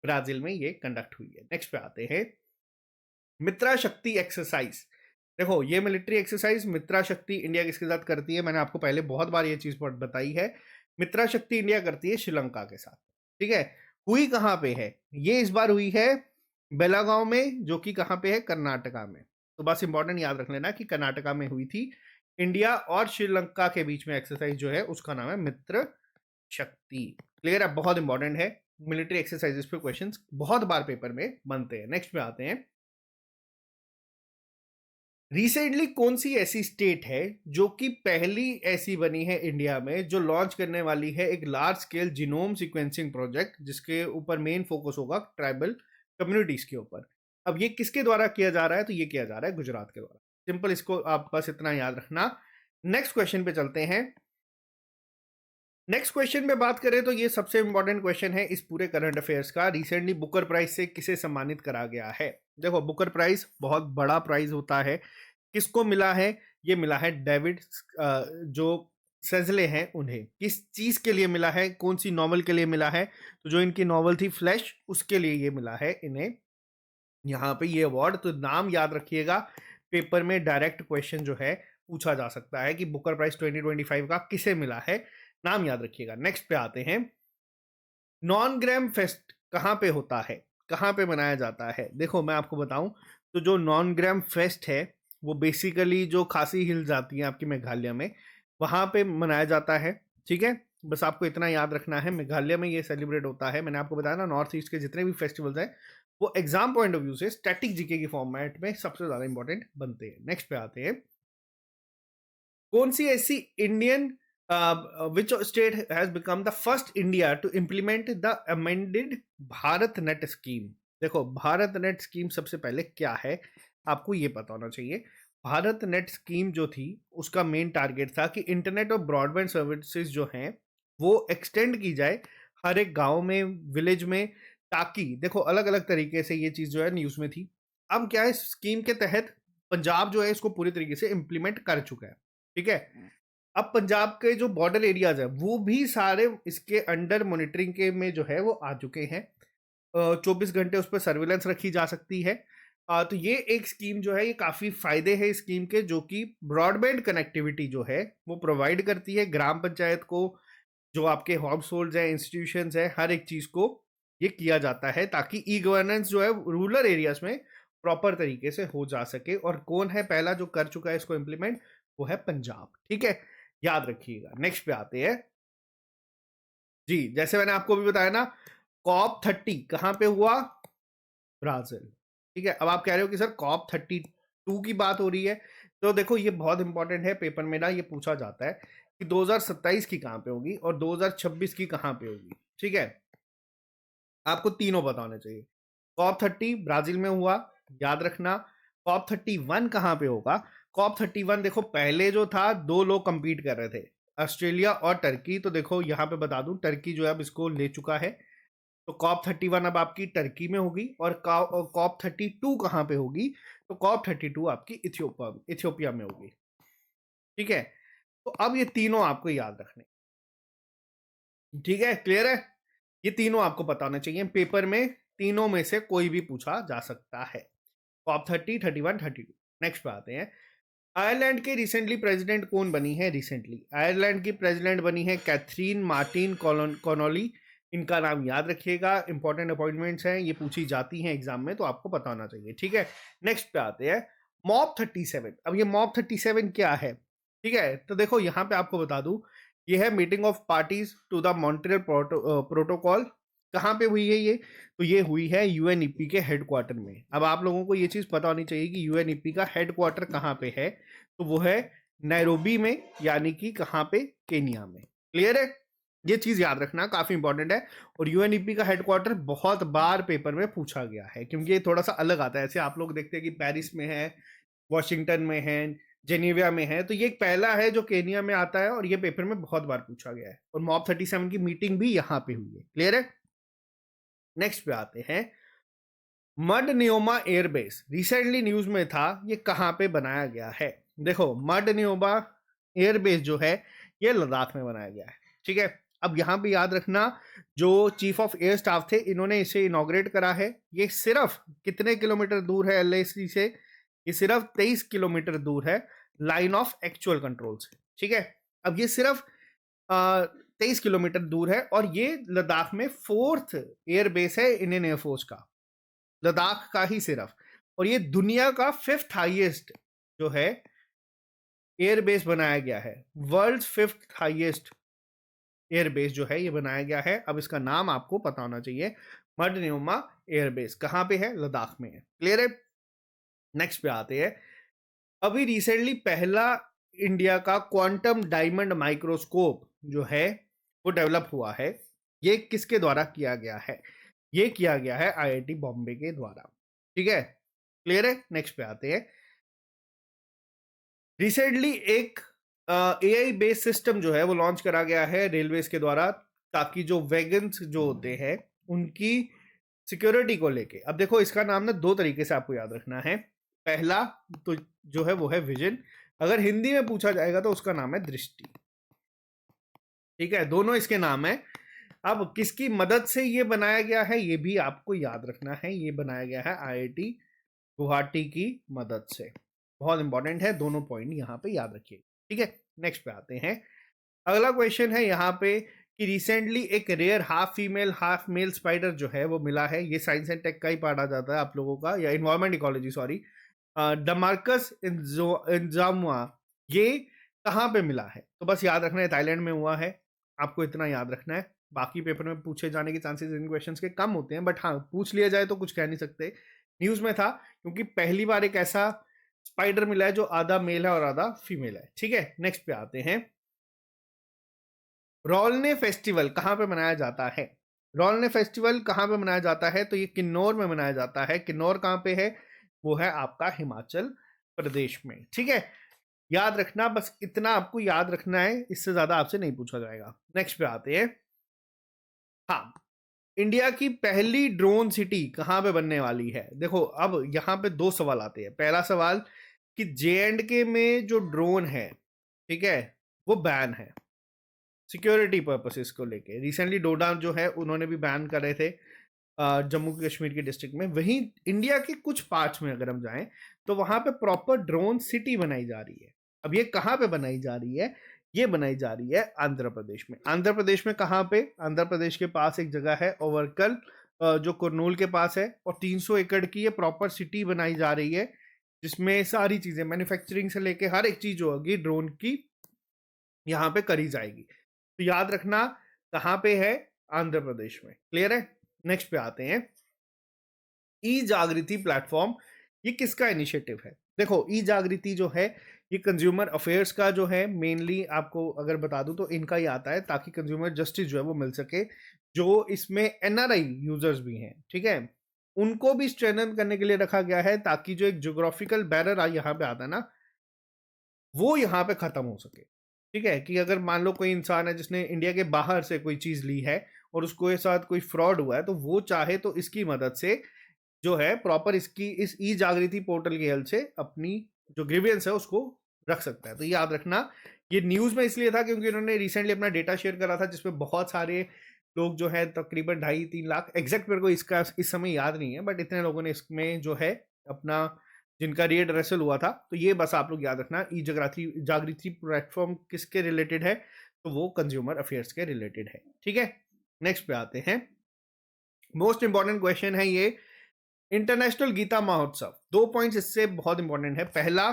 ब्राजील में ये कंडक्ट हुई है। नेक्स्ट पे आते हैं। मित्रा शक्ति एक्सरसाइज, देखो ये मिलिट्री एक्सरसाइज मित्रा शक्ति इंडिया किसके साथ करती है? मैंने आपको पहले बहुत बार ये चीज बताई है। मित्रा शक्ति इंडिया करती है श्रीलंका के साथ। ठीक है, हुई कहाँ पे है? ये इस बार हुई है बेलागांव में, जो कि कहाँ पे है? कर्नाटका में। तो बस इंपॉर्टेंट याद रख लेना कि कर्नाटका में हुई थी। इंडिया और श्रीलंका के बीच में एक्सरसाइज जो है उसका नाम है मित्र शक्ति। क्लियर है? बहुत इंपॉर्टेंट है। मिलिट्री एक्सरसाइजेस पे क्वेश्चंस बहुत बार पेपर में बनते हैं। नेक्स्ट पे आते हैं। रिसेंटली कौन सी ऐसी स्टेट है जो कि पहली ऐसी बनी है इंडिया में जो लॉन्च करने वाली है एक large scale genome sequencing project, जिसके ऊपर मेन फोकस होगा ट्राइबल कम्युनिटीज के ऊपर? अब ये किसके द्वारा किया जा रहा है? तो ये किया जा रहा है गुजरात के द्वारा। सिंपल, इसको आप बस इतना याद रखना। नेक्स्ट क्वेश्चन पे चलते हैं। नेक्स्ट क्वेश्चन में बात करें तो ये सबसे इंपॉर्टेंट क्वेश्चन है इस पूरे करंट अफेयर्स का। रिसेंटली बुकर प्राइज से किसे सम्मानित करा गया है? देखो, बुकर प्राइज बहुत बड़ा प्राइज होता है। किसको मिला है? ये मिला है डेविड जो सेजले हैं उन्हें। किस चीज के लिए मिला है? कौन सी नॉवल के लिए मिला है? तो जो इनकी नॉवल थी फ्लैश, उसके लिए ये मिला है इन्हें यहाँ पे ये अवार्ड। तो नाम याद रखिएगा, पेपर में डायरेक्ट क्वेश्चन जो है पूछा जा सकता है कि बुकर प्राइज 2025 का किसे मिला है। नाम याद रखिएगा। नेक्स्ट पे आते हैं। नॉन ग्राम फेस्ट कहाँ पे होता है? कहाँ पे मनाया जाता है? देखो मैं आपको बताऊं, तो जो नॉन ग्राम फेस्ट है वो बेसिकली जो खासी हिल्स आती है आपकी मेघालय में, वहां पे मनाया जाता है। ठीक है, बस आपको इतना याद रखना है, मेघालय में ये सेलिब्रेट होता है। मैंने आपको बताया ना, नॉर्थ ईस्ट के जितने भी फेस्टिवल्स हैं वो एग्जाम पॉइंट ऑफ व्यू से स्टैटिक जीके की फॉर्मेट में सबसे ज्यादा इंपॉर्टेंट बनते हैं। नेक्स्ट पे आते हैं। कौन सी ऐसी Indian which state has become the first India to implement the amended Bharat net scheme? देखो, भारत नेट स्कीम सबसे पहले क्या है आपको ये पता होना चाहिए। भारत नेट स्कीम जो थी उसका मेन टारगेट था कि इंटरनेट और ब्रॉडबैंड सर्विसेज जो हैं वो एक्सटेंड की जाए हर एक गांव में, विलेज में, ताकि देखो अलग अलग तरीके से ये चीज जो है न्यूज में थी। अब क्या है, स्कीम के तहत पंजाब जो है इसको पूरी तरीके से इम्प्लीमेंट कर चुका है, ठीक है। अब पंजाब के जो बॉर्डर एरियाज है वो भी सारे इसके अंडर मॉनिटरिंग के में जो है वो आ चुके हैं। 24 घंटे उस पर सर्विलेंस रखी जा सकती है। तो ये एक स्कीम जो है, ये काफ़ी फायदे हैं स्कीम के, जो कि ब्रॉडबैंड कनेक्टिविटी जो है वो प्रोवाइड करती है ग्राम पंचायत को, जो आपके हाउस होल्ड है, इंस्टीट्यूशंस है, हर एक चीज़ को ये किया जाता है, ताकि ई गवर्नेंस जो है रूरल एरियाज में प्रॉपर तरीके से हो जा सके। और कौन है पहला जो कर चुका है इसको इम्प्लीमेंट, वो है पंजाब, ठीक है, याद रखिएगा। नेक्स्ट पे आते हैं जी। जैसे मैंने आपको भी बताया ना, COP30 कहाँ पे हुआ, ब्राजील, ठीक है। अब आप कह रहे हो कि सर COP32 की बात हो रही है, तो देखो ये बहुत इंपॉर्टेंट है, पेपर में ना ये पूछा जाता है कि 2027 की कहाँ पे होगी और 2026 की कहाँ पे होगी, ठीक है। आपको तीनों पता होने चाहिए। COP30 ब्राजील में हुआ, याद रखना। COP31 कहाँ पे होगा, COP31 देखो पहले जो था, दो लोग कंपीट कर रहे थे, ऑस्ट्रेलिया और टर्की। तो देखो यहाँ पे बता दूं, टर्की जो है अब इसको ले चुका है। तो COP31 अब आपकी टर्की में होगी। और COP32 कहाँ पे होगी, तो COP32 आपकी इथियोपिया में होगी, ठीक है। तो अब ये तीनों आपको याद रखने, ठीक है, क्लियर है। ये तीनों आपको पता होना चाहिए, पेपर में तीनों में से कोई भी पूछा जा सकता है। COP30, 31, 32। नेक्स्ट पे आते हैं, आयरलैंड के रिसेंटली प्रेसिडेंट कौन बनी है, रिसेंटली आयरलैंड की प्रेसिडेंट बनी है कैथरीन मार्टिन कॉनोली। इनका नाम याद रखिएगा, इंपॉर्टेंट अपॉइंटमेंट्स हैं, ये पूछी जाती हैं एग्जाम में, तो आपको पता होना चाहिए, ठीक है। नेक्स्ट पे आते हैं, मॉब 37। अब ये मॉब 37 क्या है, ठीक है। तो देखो यहाँ पे आपको बता दूं, ये है meeting of parties to the Montreal protocol. कहाँ पे हुई है ये, तो ये हुई है यूएनईपी के हेडक्वार्टर में। अब आप लोगों को ये चीज़ पता होनी चाहिए कि यूएनईपी का हेडक्वार्टर कहाँ पे है, तो वो है नैरोबी में, यानी कि कहाँ पे, केनिया में। क्लियर है, ये चीज़ याद रखना काफ़ी इंपॉर्टेंट है। और यूएनईपी का हेडक्वार्टर बहुत बार पेपर में पूछा गया है, क्योंकि ये थोड़ा सा अलग आता है। ऐसे आप लोग देखते हैं कि पेरिस में है, वॉशिंगटन में है, जेनीविया में है, तो ये एक पहला है जो केनिया में आता है, और ये पेपर में बहुत बार पूछा गया है। और मॉब 37 की मीटिंग भी यहाँ पे हुई है, क्लियर है। नेक्स्ट पे आते हैं, मड नियोमा एयरबेस रिसेंटली न्यूज में था, ये कहाँ पे बनाया गया है। देखो मड नियोमा एयरबेस जो है ये लद्दाख में बनाया गया है, ठीक है। अब यहाँ पे याद रखना, जो चीफ ऑफ एयर स्टाफ थे इन्होंने इसे इनॉग्रेट करा है। ये सिर्फ कितने किलोमीटर दूर है एलएसी से, ये सिर्फ 23 किलोमीटर दूर है लाइन ऑफ एक्चुअल कंट्रोल से, ठीक है। अब ये सिर्फ 23 किलोमीटर दूर है, और ये लद्दाख में 4th एयरबेस है इंडियन एयरफोर्स का, लद्दाख का ही सिर्फ। और ये दुनिया का 5th हाईएस्ट जो है एयरबेस बनाया गया है, वर्ल्ड 5th हाईएस्ट एयरबेस जो है ये बनाया गया है। अब इसका नाम आपको पता होना चाहिए, मड न्यूमा एयरबेस कहाँ पे है, लद्दाख में है, क्लियर है। नेक्स्ट पे आते हैं, अभी रिसेंटली पहला इंडिया का क्वांटम डायमंड माइक्रोस्कोप जो है वो डेवलप हुआ है। ये किसके द्वारा किया गया है, ये किया गया है आईआईटी बॉम्बे के द्वारा, ठीक है, क्लियर है। नेक्स्ट पे आते हैं, रिसेंटली एक एआई बेस्ड सिस्टम जो है वो लॉन्च करा गया है रेलवेज के द्वारा, ताकि जो वैगन्स जो होते हैं उनकी सिक्योरिटी को लेके। अब देखो इसका नाम ना दो तरीके से आपको याद रखना है। पहला तो जो है वो है विजन, अगर हिंदी में पूछा जाएगा तो उसका नाम है दृष्टि, ठीक है, दोनों इसके नाम है। अब किसकी मदद से ये बनाया गया है ये भी आपको याद रखना है, ये बनाया गया है आईआईटी गुवाहाटी की मदद से। बहुत इंपॉर्टेंट है, दोनों पॉइंट यहाँ पे याद रखिए, ठीक है। नेक्स्ट पे आते हैं, अगला क्वेश्चन है यहाँ पे कि रिसेंटली एक rare half female half male spider जो है वो मिला है। ये साइंस एंड टेक का ही पार्ट आ जाता है आप लोगों का, या इन्वायरमेंट इकोलॉजी, सॉरी। डमार्कस इंजामुआ, ये कहाँ पे मिला है, तो बस याद रखना है थाईलैंड में हुआ है, आपको इतना याद रखना है। बाकी पेपर में पूछे जाने के चांसेस इन क्वेश्चंस के कम होते हैं, बट हाँ पूछ लिया जाए तो कुछ कह नहीं सकते। न्यूज़ में था क्योंकि पहली बार एक ऐसा स्पाइडर मिला है जो आधा मेल है और आधा फीमेल है, ठीक है। नेक्स्ट पे आते हैं, रॉलने फेस्टिवल कहाँ पे मनाया जाता है, रॉलने फेस्टिवल कहाँ पे मनाया जाता है, तो ये किन्नौर में मनाया जाता है। किन्नौर कहाँ पे है, वो है आपका हिमाचल प्रदेश में, ठीक है, याद रखना, बस इतना आपको याद रखना है, इससे ज्यादा आपसे नहीं पूछा जाएगा। नेक्स्ट पे आते हैं। हाँ, इंडिया की पहली ड्रोन सिटी कहाँ पे बनने वाली है? देखो अब यहाँ पे दो सवाल आते हैं। पहला सवाल कि JNK में जो ड्रोन है, ठीक है, वो बैन है सिक्योरिटी पर्पसेस को लेके। रिसेंटली डोडा जो है उन्होंने भी बैन कर रहे थे जम्मू कश्मीर के डिस्ट्रिक्ट में। वहीं इंडिया के कुछ पार्ट्स में अगर हम जाएं तो वहां पे प्रॉपर ड्रोन सिटी बनाई जा रही है। अब ये कहाँ पे बनाई जा रही है? ये बनाई जा रही है आंध्र प्रदेश में। आंध्र प्रदेश में कहाँ पे? आंध्र प्रदेश के पास एक जगह है ओवरकल, जो कुरनूल के पास है, और 300 एकड़ की ये प्रॉपर सिटी बनाई जा रही है, जिसमें सारी चीजें मैन्युफैक्चरिंग से लेके हर एक चीज जो होगी ड्रोन की यहाँ पे करी जाएगी। तो याद रखना कहाँ पे है? आंध्र प्रदेश में। क्लियर है? नेक्स्ट पे आते हैं। ई जागृति प्लेटफॉर्म, ये किसका इनिशिएटिव है? देखो ई जागृति जो है ये कंज्यूमर अफेयर्स का जो है, मेनली आपको अगर बता दूं तो इनका ही आता है, ताकि कंज्यूमर जस्टिस जो है वो मिल सके। जो इसमें NRI यूजर्स भी हैं, ठीक है, उनको भी स्ट्रेंथन करने के लिए रखा गया है, ताकि जो एक ज्योग्राफिकल बैरियर यहाँ पे आता है ना, वो यहाँ पे खत्म हो सके। ठीक है, कि अगर मान लो कोई इंसान है जिसने इंडिया के बाहर से कोई चीज ली है और उसको के साथ कोई फ्रॉड हुआ है, तो वो चाहे तो इसकी मदद से जो है प्रॉपर इसकी इस ई जागृति पोर्टल की हेल्प से अपनी जो ग्रीवियंस है उसको रख सकता है। तो याद रखना, ये न्यूज में इसलिए था क्योंकि उन्होंने रिसेंटली अपना डेटा शेयर करा था, जिसमें बहुत सारे लोग जो है तकरीबन 2.5-3 लाख, एग्जैक्ट मेरे को इसका इस समय याद नहीं है, बट इतने लोगों ने इसमें जो है अपना जिनका रीएड्रेसल हुआ था। तो ये बस आप लोग याद रखना, ई जागृति प्लेटफॉर्म किसके रिलेटेड है? तो वो कंज्यूमर अफेयर्स के रिलेटेड है। ठीक है, नेक्स्ट पे आते हैं। मोस्ट इंपॉर्टेंट क्वेश्चन है ये, इंटरनेशनल गीता महोत्सव। 2 पॉइंट्स इससे बहुत इंपॉर्टेंट है। पहला,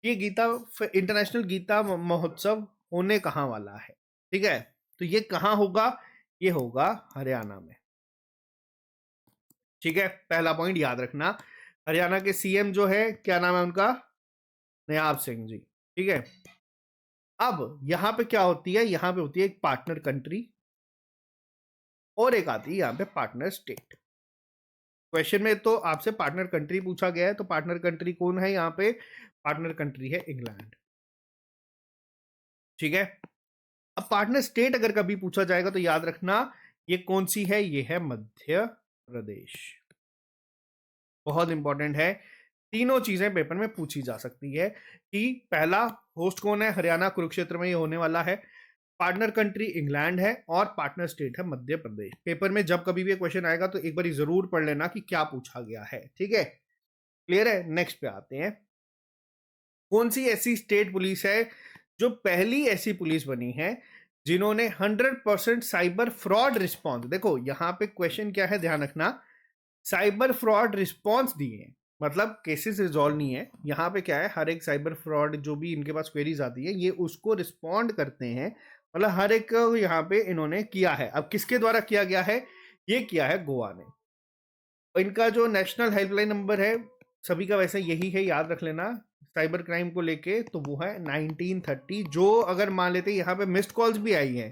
ये इंटरनेशनल गीता महोत्सव होने कहाँ वाला है? ठीक है, तो ये कहाँ होगा? ये होगा हरियाणा में। ठीक है, पहला पॉइंट याद रखना। हरियाणा के CM जो है, क्या नाम है उनका? नायाब सिंह जी। ठीक है, अब यहां पे क्या होती है? यहां पे होती है एक पार्टनर कंट्री और एक आती है यहां पे पार्टनर स्टेट। क्वेश्चन में तो आपसे पार्टनर कंट्री पूछा गया है, तो पार्टनर कंट्री कौन है यहाँ पे? पार्टनर कंट्री है इंग्लैंड। ठीक है, अब पार्टनर स्टेट अगर कभी पूछा जाएगा तो याद रखना ये कौन सी है? ये है मध्य प्रदेश। बहुत इंपॉर्टेंट है, तीनों चीजें पेपर में पूछी जा सकती है कि पहला होस्ट कौन है? हरियाणा कुरुक्षेत्र में ये होने वाला है। पार्टनर कंट्री इंग्लैंड है और पार्टनर स्टेट है मध्य प्रदेश। पेपर में जब कभी भी क्वेश्चन आएगा तो एक बार जरूर पढ़ लेना कि क्या पूछा गया है। ठीक है, क्लियर है? नेक्स्ट पे आते हैं। कौन सी ऐसी स्टेट पुलिस है जो पहली ऐसी पुलिस बनी है जिन्होंने 100% साइबर फ्रॉड रिस्पॉन्स, देखो यहां पे क्वेश्चन क्या है, ध्यान रखना, साइबर फ्रॉड रिस्पॉन्स दिए, मतलब केसेस रिजॉल्व नहीं है। यहाँ पे क्या है, हर एक साइबर फ्रॉड जो भी इनके पास क्वेरीज आती है ये उसको रिस्पॉन्ड करते हैं, मतलब हर एक यहाँ पे इन्होंने किया है। अब किसके द्वारा किया गया है? ये किया है गोवा ने। इनका जो नेशनल हेल्पलाइन नंबर है सभी का वैसे यही है, याद रख लेना, साइबर क्राइम को लेके, तो वो है 1930। जो अगर मान लेते यहाँ पे मिस्ड कॉल्स भी आई हैं,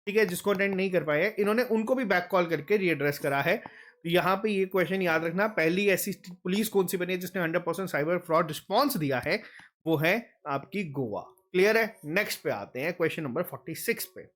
ठीक है, जिसको अटेंड नहीं कर पाए इन्होंने, उनको भी बैक कॉल करके रीएड्रेस करा है। तो यहाँ पे ये क्वेश्चन याद रखना, पहली ऐसी पुलिस कौन सी बनी है जिसने 100% साइबर फ्रॉड रिस्पॉन्स दिया है? वो है आपकी गोवा। क्लियर है? नेक्स्ट पे आते हैं, क्वेश्चन नंबर 46 पे।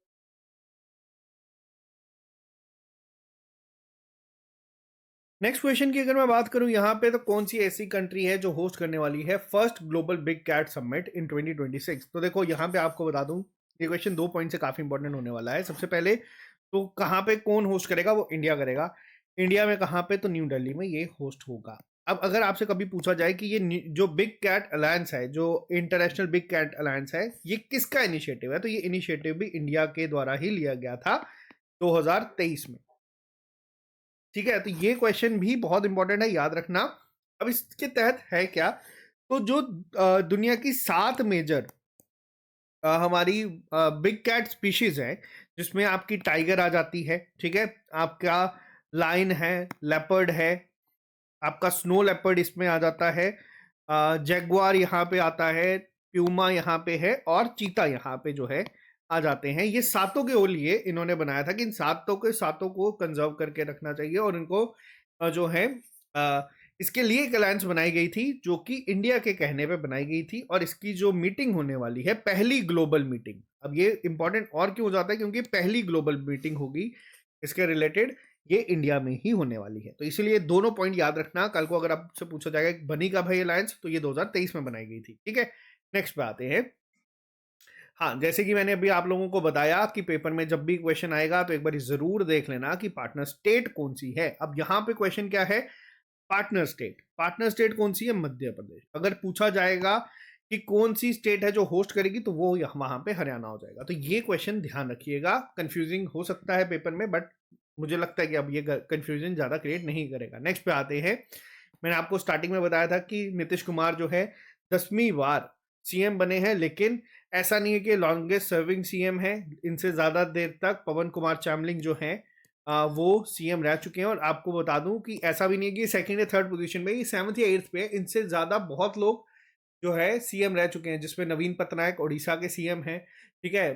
नेक्स्ट क्वेश्चन की अगर मैं बात करूं यहाँ पे, तो कौन सी ऐसी कंट्री है जो होस्ट करने वाली है first global big cat summit in 2026? तो देखो यहाँ पे आपको बता दूं, ये क्वेश्चन 2 पॉइंट से काफी इंपॉर्टेंट होने वाला है। सबसे पहले तो कहाँ पे कौन होस्ट करेगा? वो इंडिया करेगा। इंडिया में कहाँ पे? तो न्यू दिल्ली में ये होस्ट होगा। अब अगर आपसे कभी पूछा जाए कि ये जो बिग कैट अलायंस है, जो इंटरनेशनल बिग कैट अलायंस है, ये किसका इनिशिएटिव है? तो ये इनिशिएटिव भी इंडिया के द्वारा ही लिया गया था 2023 में। ठीक है, तो ये क्वेश्चन भी बहुत इंपॉर्टेंट है, याद रखना। अब इसके तहत है क्या? तो जो दुनिया की 7 मेजर हमारी बिग कैट स्पीशीज है, जिसमें आपकी टाइगर आ जाती है, ठीक है, आपका लाइन है, लेपर्ड है, आपका स्नो लेपर्ड इसमें आ जाता है, जैगुआर यहाँ पे आता है, प्यूमा यहाँ पे है, और चीता यहाँ पे जो है आ जाते हैं। ये सातों के लिए इन्होंने बनाया था कि इन सातों को कंजर्व करके रखना चाहिए और इनको जो है इसके लिए एक अलायंस बनाई गई थी जो कि इंडिया के कहने पे बनाई गई थी, और इसकी जो मीटिंग होने वाली है, पहली ग्लोबल मीटिंग, अब ये इंपॉर्टेंट और क्यों हो जाता है, क्योंकि पहली ग्लोबल मीटिंग होगी इसके रिलेटेड, ये इंडिया में ही होने वाली है। तो इसीलिए दोनों पॉइंट याद रखना, कल को अगर आपसे पूछा जाएगा कि बनी कब है ये अलायंस, तो ये 2023 में बनाई गई थी। ठीक है, नेक्स्ट पे आते हैं। हाँ, जैसे कि मैंने अभी आप लोगों को बताया कि पेपर में जब भी क्वेश्चन आएगा तो एक बार जरूर देख लेना कि पार्टनर स्टेट कौन सी है। अब यहाँ पे क्वेश्चन क्या है, पार्टनर स्टेट कौन सी है, मध्य प्रदेश। अगर पूछा जाएगा कि कौन सी स्टेट है जो होस्ट करेगी, तो वो वहां पे हरियाणा हो जाएगा। तो ये क्वेश्चन ध्यान रखिएगा, कंफ्यूजिंग हो सकता है पेपर में, बट मुझे लगता है कि अब ये कंफ्यूजन ज्यादा क्रिएट नहीं करेगा। नेक्स्ट पे आते हैं। मैंने आपको स्टार्टिंग में बताया था कि नीतीश कुमार जो है 10वीं बार सीएम बने हैं, लेकिन ऐसा नहीं है कि लॉन्गेस्ट सर्विंग सीएम है। इनसे ज्यादा देर तक पवन कुमार चामलिंग जो है वो सीएम रह चुके हैं। और आपको बता दूं कि ऐसा भी नहीं है कि सेकंड या थर्ड पोजीशन में, ये 7th या 8th पे है। इनसे ज्यादा बहुत लोग जो है सीएम रह चुके हैं, जिसमें नवीन पटनायक उड़ीसा के सीएम हैं। ठीक है,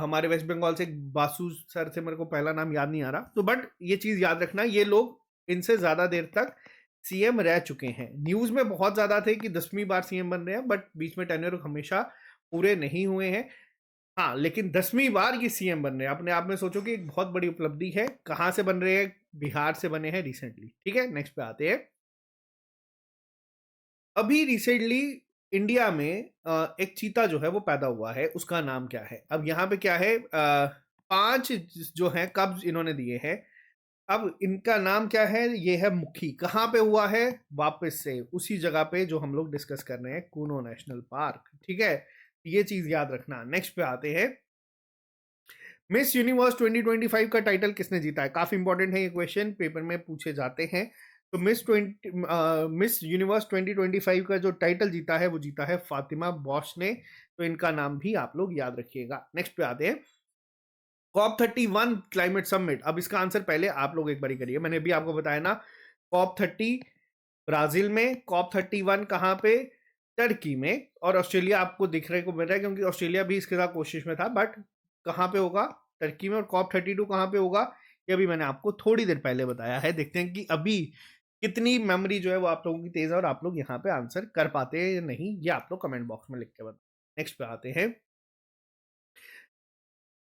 हमारे वेस्ट बंगाल से बासु सर से, मेरे को पहला नाम याद नहीं आ रहा, तो बट ये चीज याद रखना, ये लोग इनसे ज्यादा देर तक सीएम रह चुके हैं। न्यूज में बहुत ज्यादा थे कि 10वीं बार सीएम बन रहे हैं, बट बीच में टेन्योर हमेशा पूरे नहीं हुए हैं। हाँ, लेकिन 10वीं बार ये सीएम बन रहे हैं, अपने आप में सोचो कि एक बहुत बड़ी उपलब्धि है। कहां से बन रहे हैं, बिहार से बने हैं रिसेंटली। ठीक है, नेक्स्ट पे आते हैं। अभी रिसेंटली इंडिया में एक चीता जो है वो पैदा हुआ है, उसका नाम क्या है। अब यहाँ पे क्या है, 5 जो है कब्ज इन्होंने दिए हैं। अब इनका नाम क्या है, ये है मुखी। कहाँ पे हुआ है, वापस से उसी जगह पे जो हम लोग डिस्कस कर रहे हैं, कूनो नेशनल पार्क। ठीक है, ये चीज याद रखना। नेक्स्ट पे आते हैं। मिस यूनिवर्स 2025 का टाइटल किसने जीता है। काफी इंपॉर्टेंट है ये क्वेश्चन, पेपर में पूछे जाते हैं। तो मिस यूनिवर्स 2025 का जो टाइटल जीता है वो जीता है फातिमा बॉश ने। तो इनका नाम भी आप लोग याद रखिएगा। नेक्स्ट पे आते हैं। COP31 climate summit. अब इसका आंसर पहले आप लोग एक बारी करिए, मैंने भी आपको बताया ना। COP30 ब्राजील में, COP31 कहाँ पे, टर्की में। और ऑस्ट्रेलिया आपको दिखने को मिल रहा है, क्योंकि ऑस्ट्रेलिया भी इसके साथ कोशिश में था, बट कहाँ पे होगा, टर्की में। और COP32 कहाँ पे होगा, ये अभी मैंने आपको थोड़ी देर पहले बताया है। देखते हैं कि अभी कितनी मेमोरी जो है वो आप लोगों की तेज है, और आप लोग यहाँ पे आंसर कर पाते हैं या नहीं, ये आप लोग कमेंट बॉक्स में लिख के बताओ। नेक्स्ट पे आते हैं।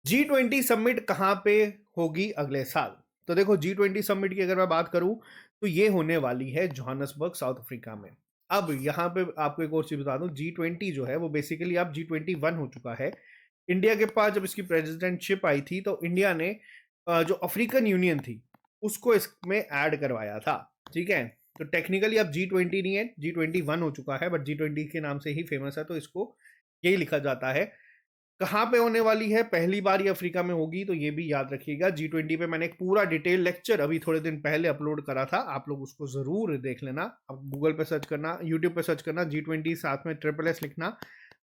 G20 समिट कहाँ पे होगी अगले साल। तो देखो, G20 समिट की अगर मैं बात करूं, तो ये होने वाली है जोहान्सबर्ग, साउथ अफ्रीका में। अब यहाँ पे आपको एक और चीज बता दूं, G20 जो है वो बेसिकली अब G21 हो चुका है। इंडिया के पास जब इसकी प्रेसिडेंटशिप आई थी, तो इंडिया ने जो अफ्रीकन यूनियन थी उसको इसमें ऐड करवाया था। ठीक है, तो टेक्निकली अब G20 नहीं है, G21 हो चुका है, बट G20 के नाम से ही फेमस है, तो इसको यही लिखा जाता है। कहाँ पे होने वाली है, पहली बार ये अफ्रीका में होगी, तो ये भी याद रखिएगा। G20 पे मैंने एक पूरा डिटेल लेक्चर अभी थोड़े दिन पहले अपलोड करा था, आप लोग उसको जरूर देख लेना। अब गूगल पे सर्च करना, यूट्यूब पे सर्च करना, G20 साथ में SSS लिखना,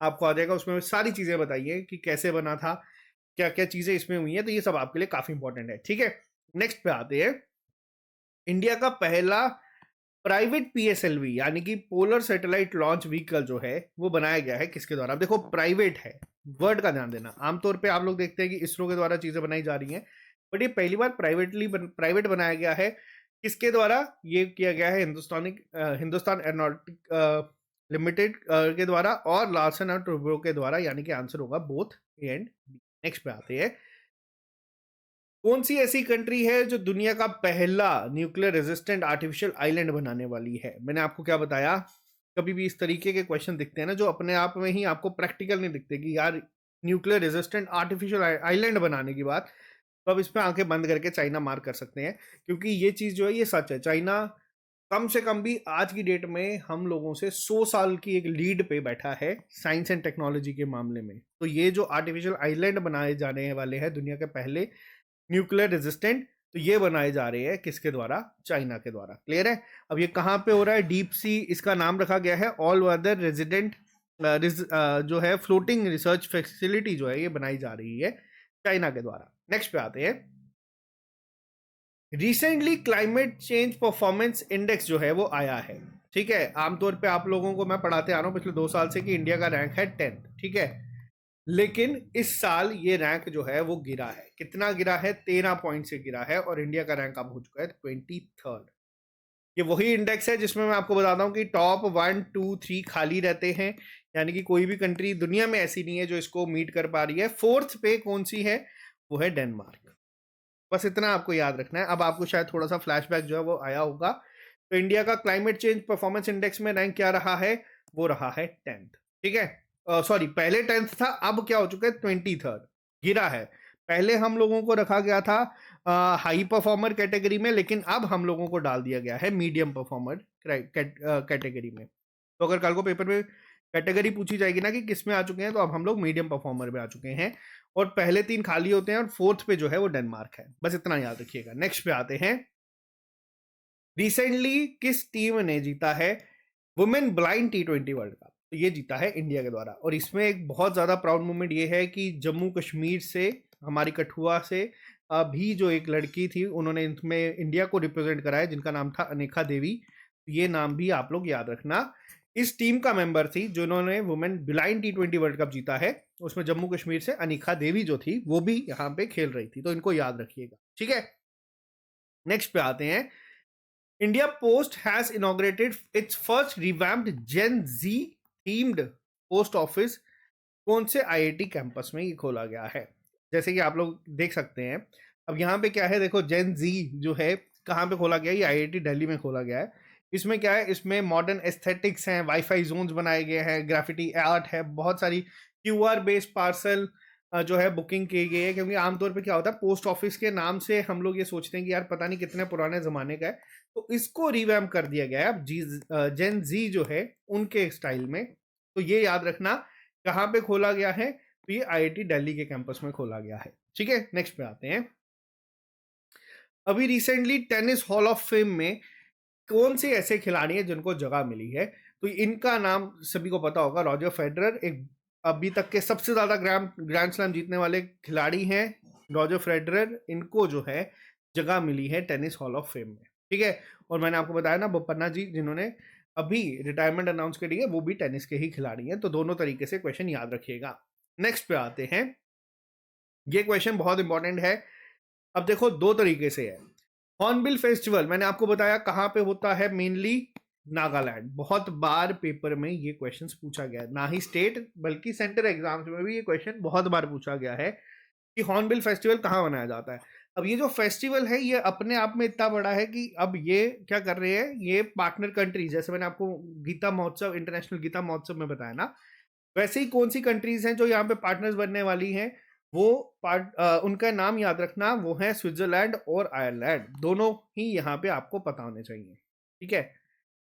आपको आ जाएगा। उसमें सारी चीजें बताइए कि कैसे बना था, क्या क्या चीजें इसमें हुई है, तो ये सब आपके लिए काफी इंपॉर्टेंट है। ठीक है, नेक्स्ट पे आते हैं। इंडिया का पहला प्राइवेट पीएसएलवी यानी कि पोलर सैटेलाइट लॉन्च व्हीकल जो है वो बनाया गया है किसके द्वारा। अब देखो, प्राइवेट है, वर्ड का ध्यान देना। आमतौर पे आप लोग देखते हैं कि इसरो के द्वारा चीजें बनाई जा रही हैं, बट ये पहली बार प्राइवेट बनाया गया है। किसके द्वारा ये किया गया है, हिंदुस्तान एरोनॉटिक लिमिटेड के द्वारा, और लार्सन एंड टुब्रो के द्वारा, यानी कि आंसर होगा both A and B. Next पे आते हैं। कौन सी ऐसी कंट्री है जो दुनिया का पहला न्यूक्लियर रेजिस्टेंट आर्टिफिशियल आइलैंड बनाने वाली है। मैंने आपको क्या बताया, कभी भी इस तरीके के क्वेश्चन दिखते हैं ना, जो अपने आप में ही आपको प्रैक्टिकल नहीं दिखते कि यार न्यूक्लियर रेजिस्टेंट आर्टिफिशियल आइलैंड बनाने की बात, तो अब इस पर आंखें बंद करके चाइना मार कर सकते हैं, क्योंकि ये चीज जो है ये सच है। चाइना कम से कम भी आज की डेट में हम लोगों से 100 साल की एक लीड पे बैठा है साइंस एंड टेक्नोलॉजी के मामले में। तो ये जो आर्टिफिशियल आइलैंड बनाए जाने वाले हैं दुनिया के पहले न्यूक्लियर रेजिस्टेंट, तो ये बनाए जा रहे हैं किसके द्वारा, चाइना के द्वारा। क्लियर है। अब ये कहाँ पे हो रहा है, डीप सी इसका नाम रखा गया है। ऑल वेदर रेजिडेंट जो है फ्लोटिंग रिसर्च फैसिलिटी जो है ये बनाई जा रही है चाइना के द्वारा। नेक्स्ट पे आते हैं। Recently climate change performance index जो है वो आया है। ठीक है, आमतौर पे आप लोगों को मैं पढ़ाते आ रहा हूँ पिछले 2 साल से कि इंडिया का रैंक है 10th। ठीक है, लेकिन इस साल ये रैंक जो है वो गिरा है। कितना गिरा है, 13 पॉइंट से गिरा है, और इंडिया का रैंक अब हो चुका है 23rd। ये वही इंडेक्स है जिसमें मैं आपको बताता हूँ कि टॉप 1 2 3 खाली रहते हैं, यानी कि कोई भी कंट्री दुनिया में ऐसी नहीं है जो इसको मीट कर पा रही है। फोर्थ पे कौन सी है? वो है डेनमार्क। बस इतना आपको याद रखना है। अब आपको शायद थोड़ा सा फ्लैशबैक जो है वो आया होगा। तो इंडिया का क्लाइमेट चेंज परफॉर्मेंस इंडेक्स में रैंक क्या रहा है? वो रहा है 10th। ठीक है, सॉरी, पहले 10th था, अब क्या हो चुका है? 23rd गिरा है। पहले हम लोगों को रखा गया था हाई परफॉर्मर कैटेगरी में, लेकिन अब हम लोगों को डाल दिया गया है मीडियम परफॉर्मर कैटेगरी में। तो अगर कल को पेपर में कैटेगरी पूछी जाएगी ना कि किस में आ चुके हैं, तो अब हम लोग मीडियम परफॉर्मर में आ चुके हैं और पहले 3 खाली होते हैं और फोर्थ पे जो है वो डेनमार्क है। बस इतना याद रखिएगा। नेक्स्ट पे आते हैं। रिसेंटली किस टीम ने जीता है women blind T20 world cup? तो ये जीता है इंडिया के द्वारा, और इसमें एक बहुत ज्यादा प्राउड मोमेंट ये है कि जम्मू कश्मीर से, हमारी कठुआ से भी जो एक लड़की थी, उन्होंने इसमें इंडिया को रिप्रेजेंट कराया, जिनका नाम था अनेखा देवी। ये नाम भी आप लोग याद रखना। इस टीम का मेंबर थी जिन्होंने women blind T20 world cup जीता है। उसमें जम्मू कश्मीर से अनिका देवी जो थी वो भी यहाँ पे खेल रही थी, तो इनको याद रखिएगा। ठीक है, नेक्स्ट पे आते हैं। India post has inaugurated its first revamped gen Z themed post office. कौन से आईआईटी कैंपस में ये खोला गया है? जैसे कि आप लोग देख सकते हैं, अब यहाँ पे क्या है, देखो, जेन जी जो है कहाँ पे खोला गया है? ये आईआईटी दिल्ली में खोला गया है। इसमें क्या है? इसमें मॉडर्न एस्थेटिक्स हैं, वाईफाई जोन्स बनाए गए हैं, ग्राफिटी आर्ट है, बहुत सारी क्यूआर बेस्ड पार्सल जो है बुकिंग की गई है। क्योंकि आमतौर पे क्या होता है, पोस्ट ऑफिस के नाम से हम लोग ये सोचते हैं कि यार पता नहीं कितने पुराने ज़माने का है, तो इसको रिवैम्प कर दिया गया है अब जेन जी जो है उनके स्टाइल में। तो ये याद रखना कहाँ पे खोला गया है? तो ये आईआईटी दिल्ली के कैंपस में खोला गया है। ठीक है, नेक्स्ट पे आते हैं। अभी recently tennis hall of fame में कौन से ऐसे खिलाड़ी हैं जिनको जगह मिली है? तो इनका नाम सभी को पता होगा, रॉजर फेडरर, एक अभी तक के सबसे ज्यादा ग्रैंड स्लैम जीतने वाले खिलाड़ी हैं रॉजर फेडरर। इनको जो है जगह मिली है टेनिस हॉल ऑफ फेम में। ठीक है, और मैंने आपको बताया ना, बोपन्ना जी जिन्होंने अभी रिटायरमेंट अनाउंस करी है, वो भी टेनिस के ही खिलाड़ी हैं। तो दोनों तरीके से क्वेश्चन याद रखिएगा। नेक्स्ट पे आते हैं। ये क्वेश्चन बहुत इंपॉर्टेंट है। अब देखो, दो तरीके से है। हॉर्नबिल फेस्टिवल मैंने आपको बताया कहाँ पे होता है, मेनली नागालैंड। बहुत बार पेपर में ये क्वेश्चन पूछा गया है, ना ही स्टेट बल्कि सेंटर एग्जाम्स में भी ये क्वेश्चन बहुत बार पूछा गया है कि हॉर्नबिल फेस्टिवल कहाँ मनाया जाता है। अब ये जो फेस्टिवल है ये अपने आप में इतना बड़ा है कि अब ये क्या कर रहे हैं, ये पार्टनर कंट्रीज, जैसे मैंने आपको गीता महोत्सव, इंटरनेशनल गीता महोत्सव में बताया ना, वैसे ही कौन सी कंट्रीज हैं जो यहाँ पे पार्टनर्स बनने वाली हैं? वो उनका नाम याद रखना, वो है स्विट्जरलैंड और आयरलैंड। दोनों ही यहाँ पे आपको पता होने चाहिए। ठीक है,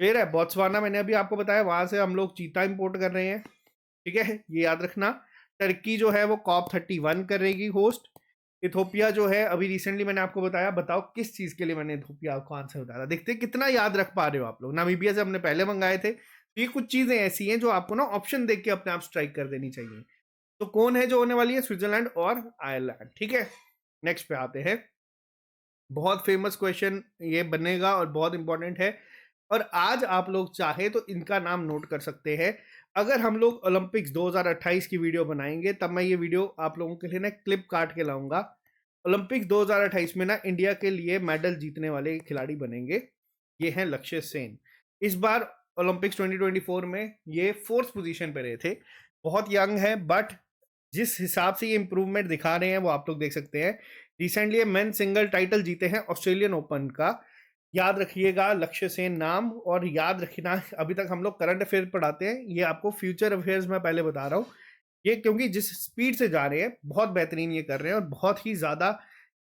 क्लियर है? बोत्सवाना मैंने अभी आपको बताया, वहां से हम लोग चीता इंपोर्ट कर रहे हैं। ठीक है, ये याद रखना। टर्की जो है वो COP31 करेगी होस्ट। इथोपिया जो है, अभी रिसेंटली मैंने आपको बताया, बताओ किस चीज के लिए मैंने इथोपिया को आंसर बताया था। देखते हैं कितना याद रख पा रहे हो आप लोग। नामीबिया से हमने पहले मंगाए थे। तो ये कुछ चीजें ऐसी हैं जो आपको ना ऑप्शन देख के अपने आप स्ट्राइक कर देनी चाहिए। तो कौन है जो होने वाली है? स्विट्जरलैंड और आयरलैंड। ठीक है, नेक्स्ट पे आते हैं। बहुत फेमस क्वेश्चन ये बनेगा और बहुत इंपॉर्टेंट है, और आज आप लोग चाहे तो इनका नाम नोट कर सकते हैं। अगर हम लोग ओलंपिक्स 2028 की वीडियो बनाएंगे, तब मैं ये वीडियो आप लोगों के लिए ना क्लिप काट के लाऊंगा। ओलंपिक्स 2028 में ना इंडिया के लिए मेडल जीतने वाले खिलाड़ी बनेंगे, ये हैं लक्ष्य सेन। इस बार ओलंपिक्स 2024 में ये 4th पोजीशन पे रहे थे। बहुत यंग है, बट जिस हिसाब से ये इंप्रूवमेंट दिखा रहे हैं वो आप लोग देख सकते हैं। रिसेंटली ये मेन सिंगल टाइटल जीते हैं ऑस्ट्रेलियन ओपन का। याद रखिएगा लक्ष्य सेन नाम, और याद रखना, अभी तक हम लोग करंट अफेयर पढ़ाते हैं, ये आपको फ्यूचर अफेयर्स में पहले बता रहा हूँ। ये क्योंकि जिस स्पीड से जा रहे हैं, बहुत बेहतरीन ये कर रहे हैं और बहुत ही ज्यादा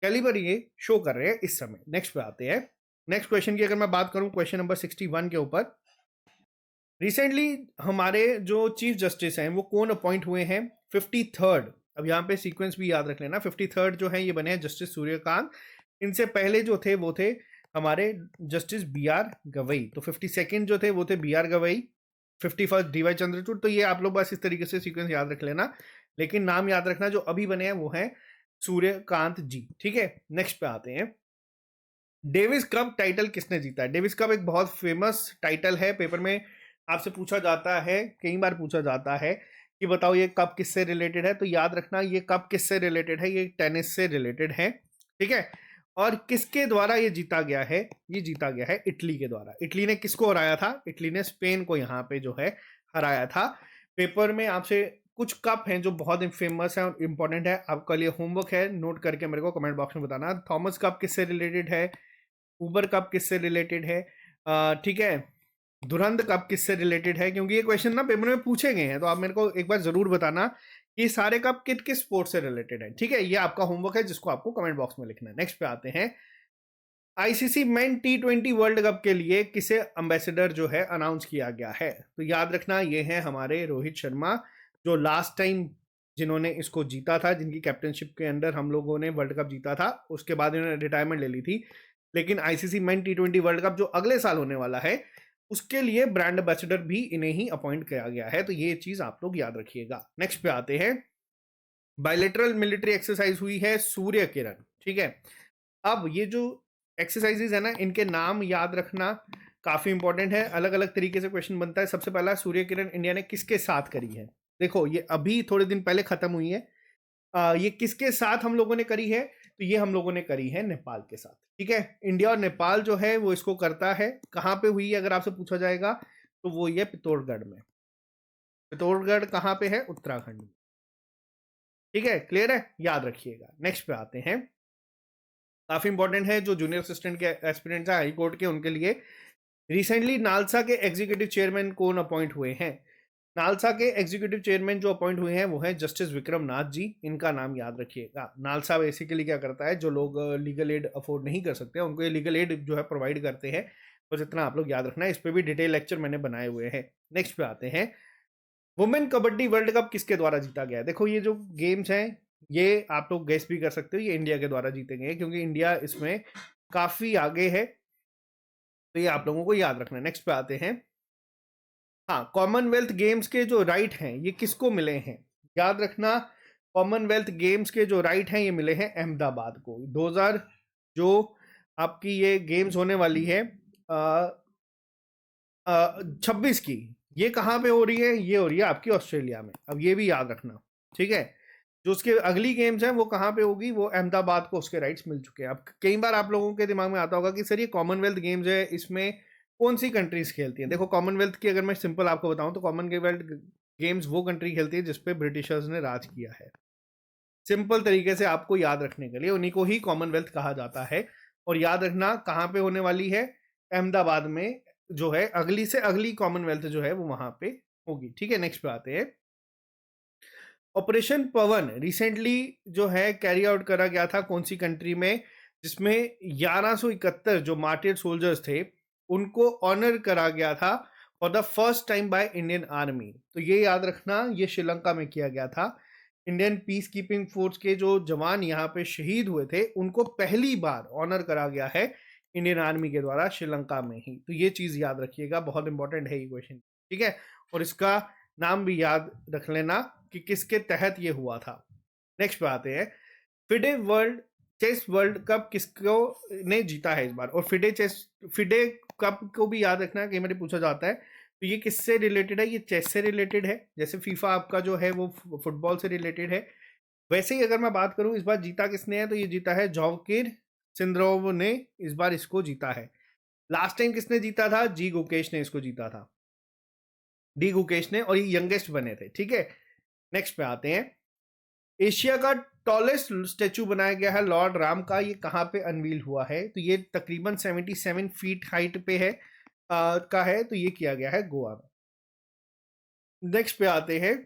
कैलिबर ये शो कर रहे हैं इस समय। नेक्स्ट पे आते हैं। नेक्स्ट क्वेश्चन की अगर मैं बात करूं, क्वेश्चन नंबर 61 के ऊपर, रिसेंटली हमारे जो चीफ जस्टिस हैं वो कौन अपॉइंट हुए हैं? 53rd। अब यहाँ पे सीक्वेंस भी याद रख लेना। 53rd जो है ये बने हैं जस्टिस सूर्यकांत। इनसे पहले जो थे वो थे हमारे जस्टिस BR गवई। तो 52nd जो थे वो थे BR Gavai, 51st DY Chandrachud. तो ये आप लोग बस इस तरीके से सीक्वेंस याद रख लेना, लेकिन नाम याद रखना जो अभी बने हैं वो हैं सूर्यकांत जी। ठीक है, नेक्स्ट पे आते हैं। डेविस कप टाइटल किसने जीता है? डेविस कप एक बहुत फेमस टाइटल है, पेपर में आपसे पूछा जाता है, कई बार पूछा जाता है कि बताओ ये कप किससे रिलेटेड है। तो याद रखना ये कप किससे रिलेटेड है, ये टेनिस से रिलेटेड है। ठीक है, और किसके द्वारा ये जीता गया है? ये जीता गया है इटली के द्वारा। इटली ने किसको हराया था? इटली ने स्पेन को यहाँ पे जो है हराया था। पेपर में आपसे कुछ कप हैं जो बहुत फेमस है और इंपॉर्टेंट है, आपके लिए होमवर्क है, नोट करके मेरे को कमेंट बॉक्स में बताना। थॉमस कप किससे रिलेटेड है? उबर कप किससे रिलेटेड है? ठीक है, दुरंत कप किससे रिलेटेड है? क्योंकि ये क्वेश्चन ना पेपर में पूछे गए हैं, तो आप मेरे को एक बार जरूर बताना कि सारे कप किस किस स्पोर्ट से रिलेटेड है। ठीक है, ये आपका होमवर्क है जिसको आपको कमेंट बॉक्स में लिखना है। नेक्स्ट पे आते हैं, ICC main T20 world cup के लिए किसे एम्बेसडर जो है अनाउंस किया गया है? तो याद रखना ये है हमारे रोहित शर्मा, जो लास्ट टाइम जिन्होंने इसको जीता था, जिनकी कैप्टनशिप के अंडर हम लोगों ने वर्ल्ड कप जीता था, उसके बाद इन्होंने रिटायरमेंट ले ली थी। लेकिन ICC main T20 world cup जो अगले साल होने वाला है, उसके लिए ब्रांड एम्बेसडर भी इन्हें ही अपॉइंट किया गया है, तो ये चीज आप लोग याद रखिएगा। नेक्स्ट पे आते हैं, बायलेटरल मिलिट्री एक्सरसाइज हुई है सूर्य किरण। ठीक है, अब ये जो एक्सरसाइजेज है ना, इनके नाम याद रखना काफी इंपॉर्टेंट है। अलग अलग तरीके से क्वेश्चन बनता है। सबसे पहला, सूर्य किरण इंडिया ने किसके साथ करी है? देखो ये अभी थोड़े दिन पहले खत्म हुई है। ये किसके साथ हम लोगों ने करी है? तो ये हम लोगों ने करी है नेपाल के साथ। ठीक है, इंडिया और नेपाल जो है वो इसको करता है। कहाँ पे हुई है अगर आपसे पूछा जाएगा तो वो ये पिथौरागढ़ में। पिथौरागढ़ कहाँ पे है? उत्तराखंड में। ठीक है, क्लियर है, याद रखिएगा। नेक्स्ट पे आते हैं, काफी इंपॉर्टेंट है, जो जूनियर असिस्टेंट के एस्पिरेंट्स हैं हाई कोर्ट के, उनके लिए रिसेंटली नालसा के एग्जीक्यूटिव चेयरमैन कौन अपॉइंट हुए हैं? नालसा के एग्जीक्यूटिव चेयरमैन जो अपॉइंट हुए हैं वो है जस्टिस विक्रम नाथ जी। इनका नाम याद रखिएगा। नालसा बेसिकली क्या करता है, जो लोग लीगल एड अफोर्ड नहीं कर सकते उनको ये लीगल एड जो है प्रोवाइड करते हैं। बस इतना आप लोग याद रखना है, इस पर भी डिटेल लेक्चर मैंने बनाए हुए हैं। नेक्स्ट पे आते हैं, वुमेन कबड्डी वर्ल्ड कप किसके द्वारा जीता गया है? देखो ये जो गेम्स हैं ये आप लोग गेस भी कर सकते हो, ये इंडिया के द्वारा जीते गए हैं, क्योंकि इंडिया इसमें काफी आगे है, तो ये आप लोगों को याद रखना है। नेक्स्ट पे आते हैं, हाँ, कॉमनवेल्थ गेम्स के जो राइट हैं ये किसको मिले हैं? याद रखना, कॉमनवेल्थ गेम्स के जो राइट हैं ये मिले हैं अहमदाबाद को। 2000 जो आपकी ये गेम्स होने वाली है 26 की, ये कहाँ पे हो रही है? ये हो रही है आपकी ऑस्ट्रेलिया में। अब ये भी याद रखना, ठीक है। जो उसके अगली गेम्स हैं वो कहाँ पे होगी? वो अहमदाबाद को उसके राइट्स मिल चुके हैं। अब कई बार आप लोगों के दिमाग में आता होगा कि सर ये कॉमनवेल्थ गेम्स है, इसमें कौन सी कंट्रीज खेलती हैं? देखो कॉमनवेल्थ की अगर मैं सिंपल आपको बताऊं तो कॉमनवेल्थ गेम्स वो कंट्री खेलती है जिसपे ब्रिटिशर्स ने राज किया है। सिंपल तरीके से आपको याद रखने के लिए उन्हीं को ही कॉमनवेल्थ कहा जाता है। और याद रखना कहाँ पे होने वाली है? अहमदाबाद में जो है अगली से अगली कॉमनवेल्थ जो है वो वहां पे होगी। ठीक है, नेक्स्ट पे आते हैं, ऑपरेशन पवन रिसेंटली जो है कैरी आउट करा गया था कौन सी कंट्री में, जिसमें 1171 जो मार्टियर सोल्जर्स थे उनको ऑनर करा गया था for the first time by Indian army. तो ये याद रखना, ये श्रीलंका में किया गया था। इंडियन पीस कीपिंग फोर्स के जो जवान यहाँ पे शहीद हुए थे उनको पहली बार ऑनर करा गया है इंडियन आर्मी के द्वारा श्रीलंका में ही। तो ये चीज याद रखिएगा, बहुत इंपॉर्टेंट है ये क्वेश्चन। ठीक है, और इसका नाम भी याद रख लेना कि किसके तहत ये हुआ था। नेक्स्ट पे आते हैं, FIDE world chess world cup किसको ने जीता है इस बार? और फिडे कप को भी याद रखना, कई बार पूछा जाता है। तो ये किससे रिलेटेड है? ये चेस से रिलेटेड है। जैसे फीफा आपका जो है वो फुटबॉल से रिलेटेड है, वैसे ही अगर मैं बात करूं इस बार जीता किसने है, तो ये जीता है जॉवकिर सिंद्रोव ने इस बार इसको जीता है। लास्ट टाइम किसने जीता था? जी गुकेश ने इसको जीता था, डी गुकेश ने, और ये यंगेस्ट बने थे। ठीक है, नेक्स्ट पे आते हैं, एशिया का टॉलेस्ट स्टेचू बनाया गया है लॉर्ड राम का, ये कहाँ पे अनवील हुआ है? तो ये तकरीबन 77 फीट हाइट पे है का है, तो ये किया गया है गोवा में। नेक्स्ट पे आते हैं,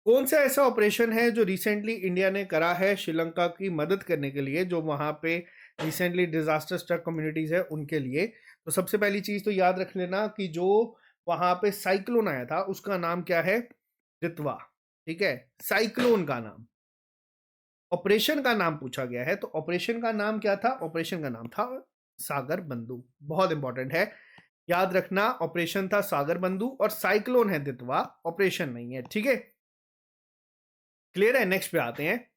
कौन सा ऐसा ऑपरेशन है जो रिसेंटली इंडिया ने करा है श्रीलंका की मदद करने के लिए, जो वहां पे रिसेंटली डिजास्टर स्ट्रक कम्युनिटीज है उनके लिए? तो सबसे पहली चीज तो याद रख लेना कि जो वहां पे साइक्लोन आया था उसका नाम क्या है? दितवा। ठीक है, साइक्लोन का नाम। ऑपरेशन का नाम पूछा गया है, तो ऑपरेशन का नाम क्या था? ऑपरेशन का नाम था सागर बंधु। बहुत इंपॉर्टेंट है, याद रखना, ऑपरेशन था सागर बंधु और साइक्लोन है दितवा, ऑपरेशन नहीं है। ठीक है, क्लियर है। नेक्स्ट पे आते हैं,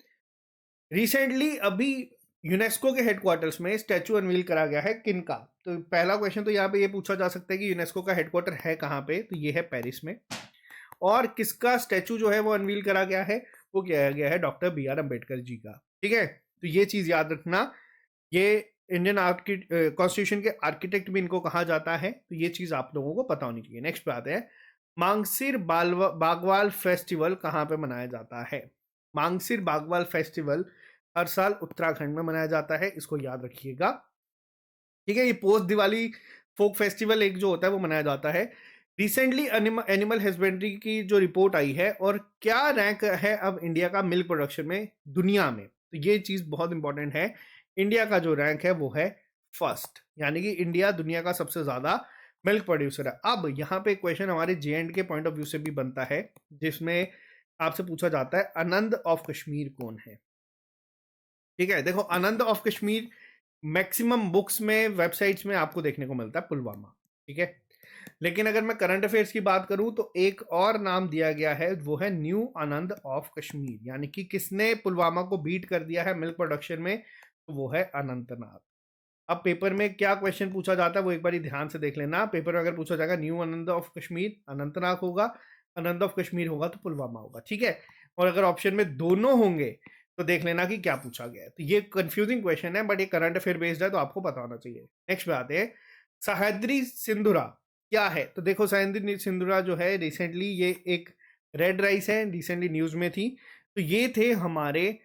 रिसेंटली अभी यूनेस्को के हेडक्वार्टर्स में स्टैचू अनवील करा गया है किनका? तो पहला क्वेश्चन तो यहाँ पे ये पूछा जा सकता है कि यूनेस्को का हेडक्वार्टर है कहाँ पे? तो ये है पेरिस में। और किसका स्टैचू जो है वो अनवील करा गया है? वो किया गया है doctor B are Ambedkar ji का। ठीक है, तो ये चीज़ याद रखना, ये इंडियन कॉन्स्टिट्यूशन के आर्किटेक्ट भी इनको कहा जाता है, तो ये चीज़ आप लोगों को पता होनी चाहिए। नेक्स्ट बात है, मांगसिर बागवाल फेस्टिवल कहाँ पे मनाया जाता है? मांगसिर बागवाल फेस्टिवल हर साल उत्तराखंड में मनाया जाता है, इसको याद रखिएगा। ठीक है, ये पोस्ट दिवाली फोक फेस्टिवल एक जो होता है वो मनाया जाता है। रिसेंटली एनिमल हस्बेंड्री की जो रिपोर्ट आई है, और क्या रैंक है अब इंडिया का मिल्क प्रोडक्शन में दुनिया में, तो ये चीज बहुत इंपॉर्टेंट है। इंडिया का जो रैंक है वो है फर्स्ट, यानी कि इंडिया दुनिया का सबसे ज्यादा मिल्क प्रोड्यूसर है। अब यहाँ पे क्वेश्चन हमारे JND के पॉइंट ऑफ व्यू से भी बनता है, जिसमें आपसे पूछा जाता है आनंद ऑफ कश्मीर कौन है। ठीक है, देखो आनंद ऑफ कश्मीर मैक्सिमम बुक्स में, वेबसाइट्स में आपको देखने को मिलता है पुलवामा। ठीक है, लेकिन अगर मैं करंट अफेयर्स की बात करूं तो एक और नाम दिया गया है, वो है न्यू आनंद ऑफ कश्मीर, यानी कि किसने पुलवामा को बीट कर दिया है मिल्क प्रोडक्शन में, तो वो है अनंतनाग। अब पेपर में क्या क्वेश्चन पूछा जाता है वो एक बार ध्यान से देख लेना। पेपर में अगर पूछा जाएगा new Anand of Kashmir, Anantnag होगा, आनंद ऑफ कश्मीर होगा तो पुलवामा होगा। ठीक है, और अगर ऑप्शन में दोनों होंगे तो देख लेना कि क्या पूछा गया है। तो ये कंफ्यूजिंग क्वेश्चन है, बट ये करंट अफेयर बेस्ड है तो आपको पता होना चाहिए। नेक्स्ट पे आते हैं, सह्याद्री सिंधुरा क्या है? तो देखो सह्याद्री सिंधुरा जो है, रिसेंटली ये एक रेड राइस है, रिसेंटली न्यूज में थी। तो ये थे हमारे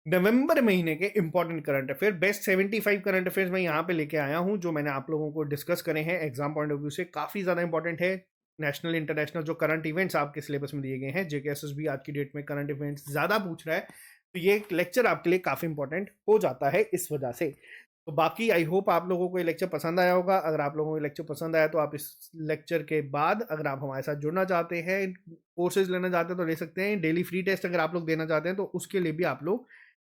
नवंबर महीने के important current affair. Best 75 current affairs मैं यहाँ पे लेके आया हूँ, जो मैंने आप लोगों को डिस्कस करे हैं एग्जाम पॉइंट ऑफ व्यू से, काफी ज्यादा इंपॉर्टेंट है। नेशनल इंटरनेशनल जो करंट इवेंट्स आपके सिलेबस में दिए गए हैं, JKSSB आज की डेट में करंट इवेंट्स ज्यादा पूछ रहा है, तो ये लेक्चर आपके लिए काफी इंपॉर्टेंट हो जाता है इस वजह से। तो बाकी आई होप आप लोगों को ये लेक्चर पसंद आया होगा। अगर आप लोगों को ये लेक्चर पसंद आया तो आप इस लेक्चर के बाद अगर आप हमारे साथ जुड़ना चाहते हैं, कोर्सेज लेना चाहते हैं तो ले सकते हैं। डेली फ्री टेस्ट अगर आप लोग देना चाहते हैं तो उसके लिए भी आप लोग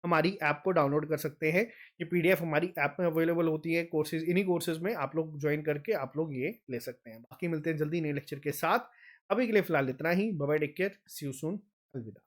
हमारी ऐप को डाउनलोड कर सकते हैं। ये PDF हमारी ऐप में अवेलेबल होती है। कोर्सेज, इन्हीं कोर्सेज में आप लोग ज्वाइन करके आप लोग ये ले सकते हैं। बाकी मिलते हैं जल्दी नए लेक्चर के साथ। अभी के लिए फिलहाल इतना ही। Bye bye, take care, see you soon, अलविदा।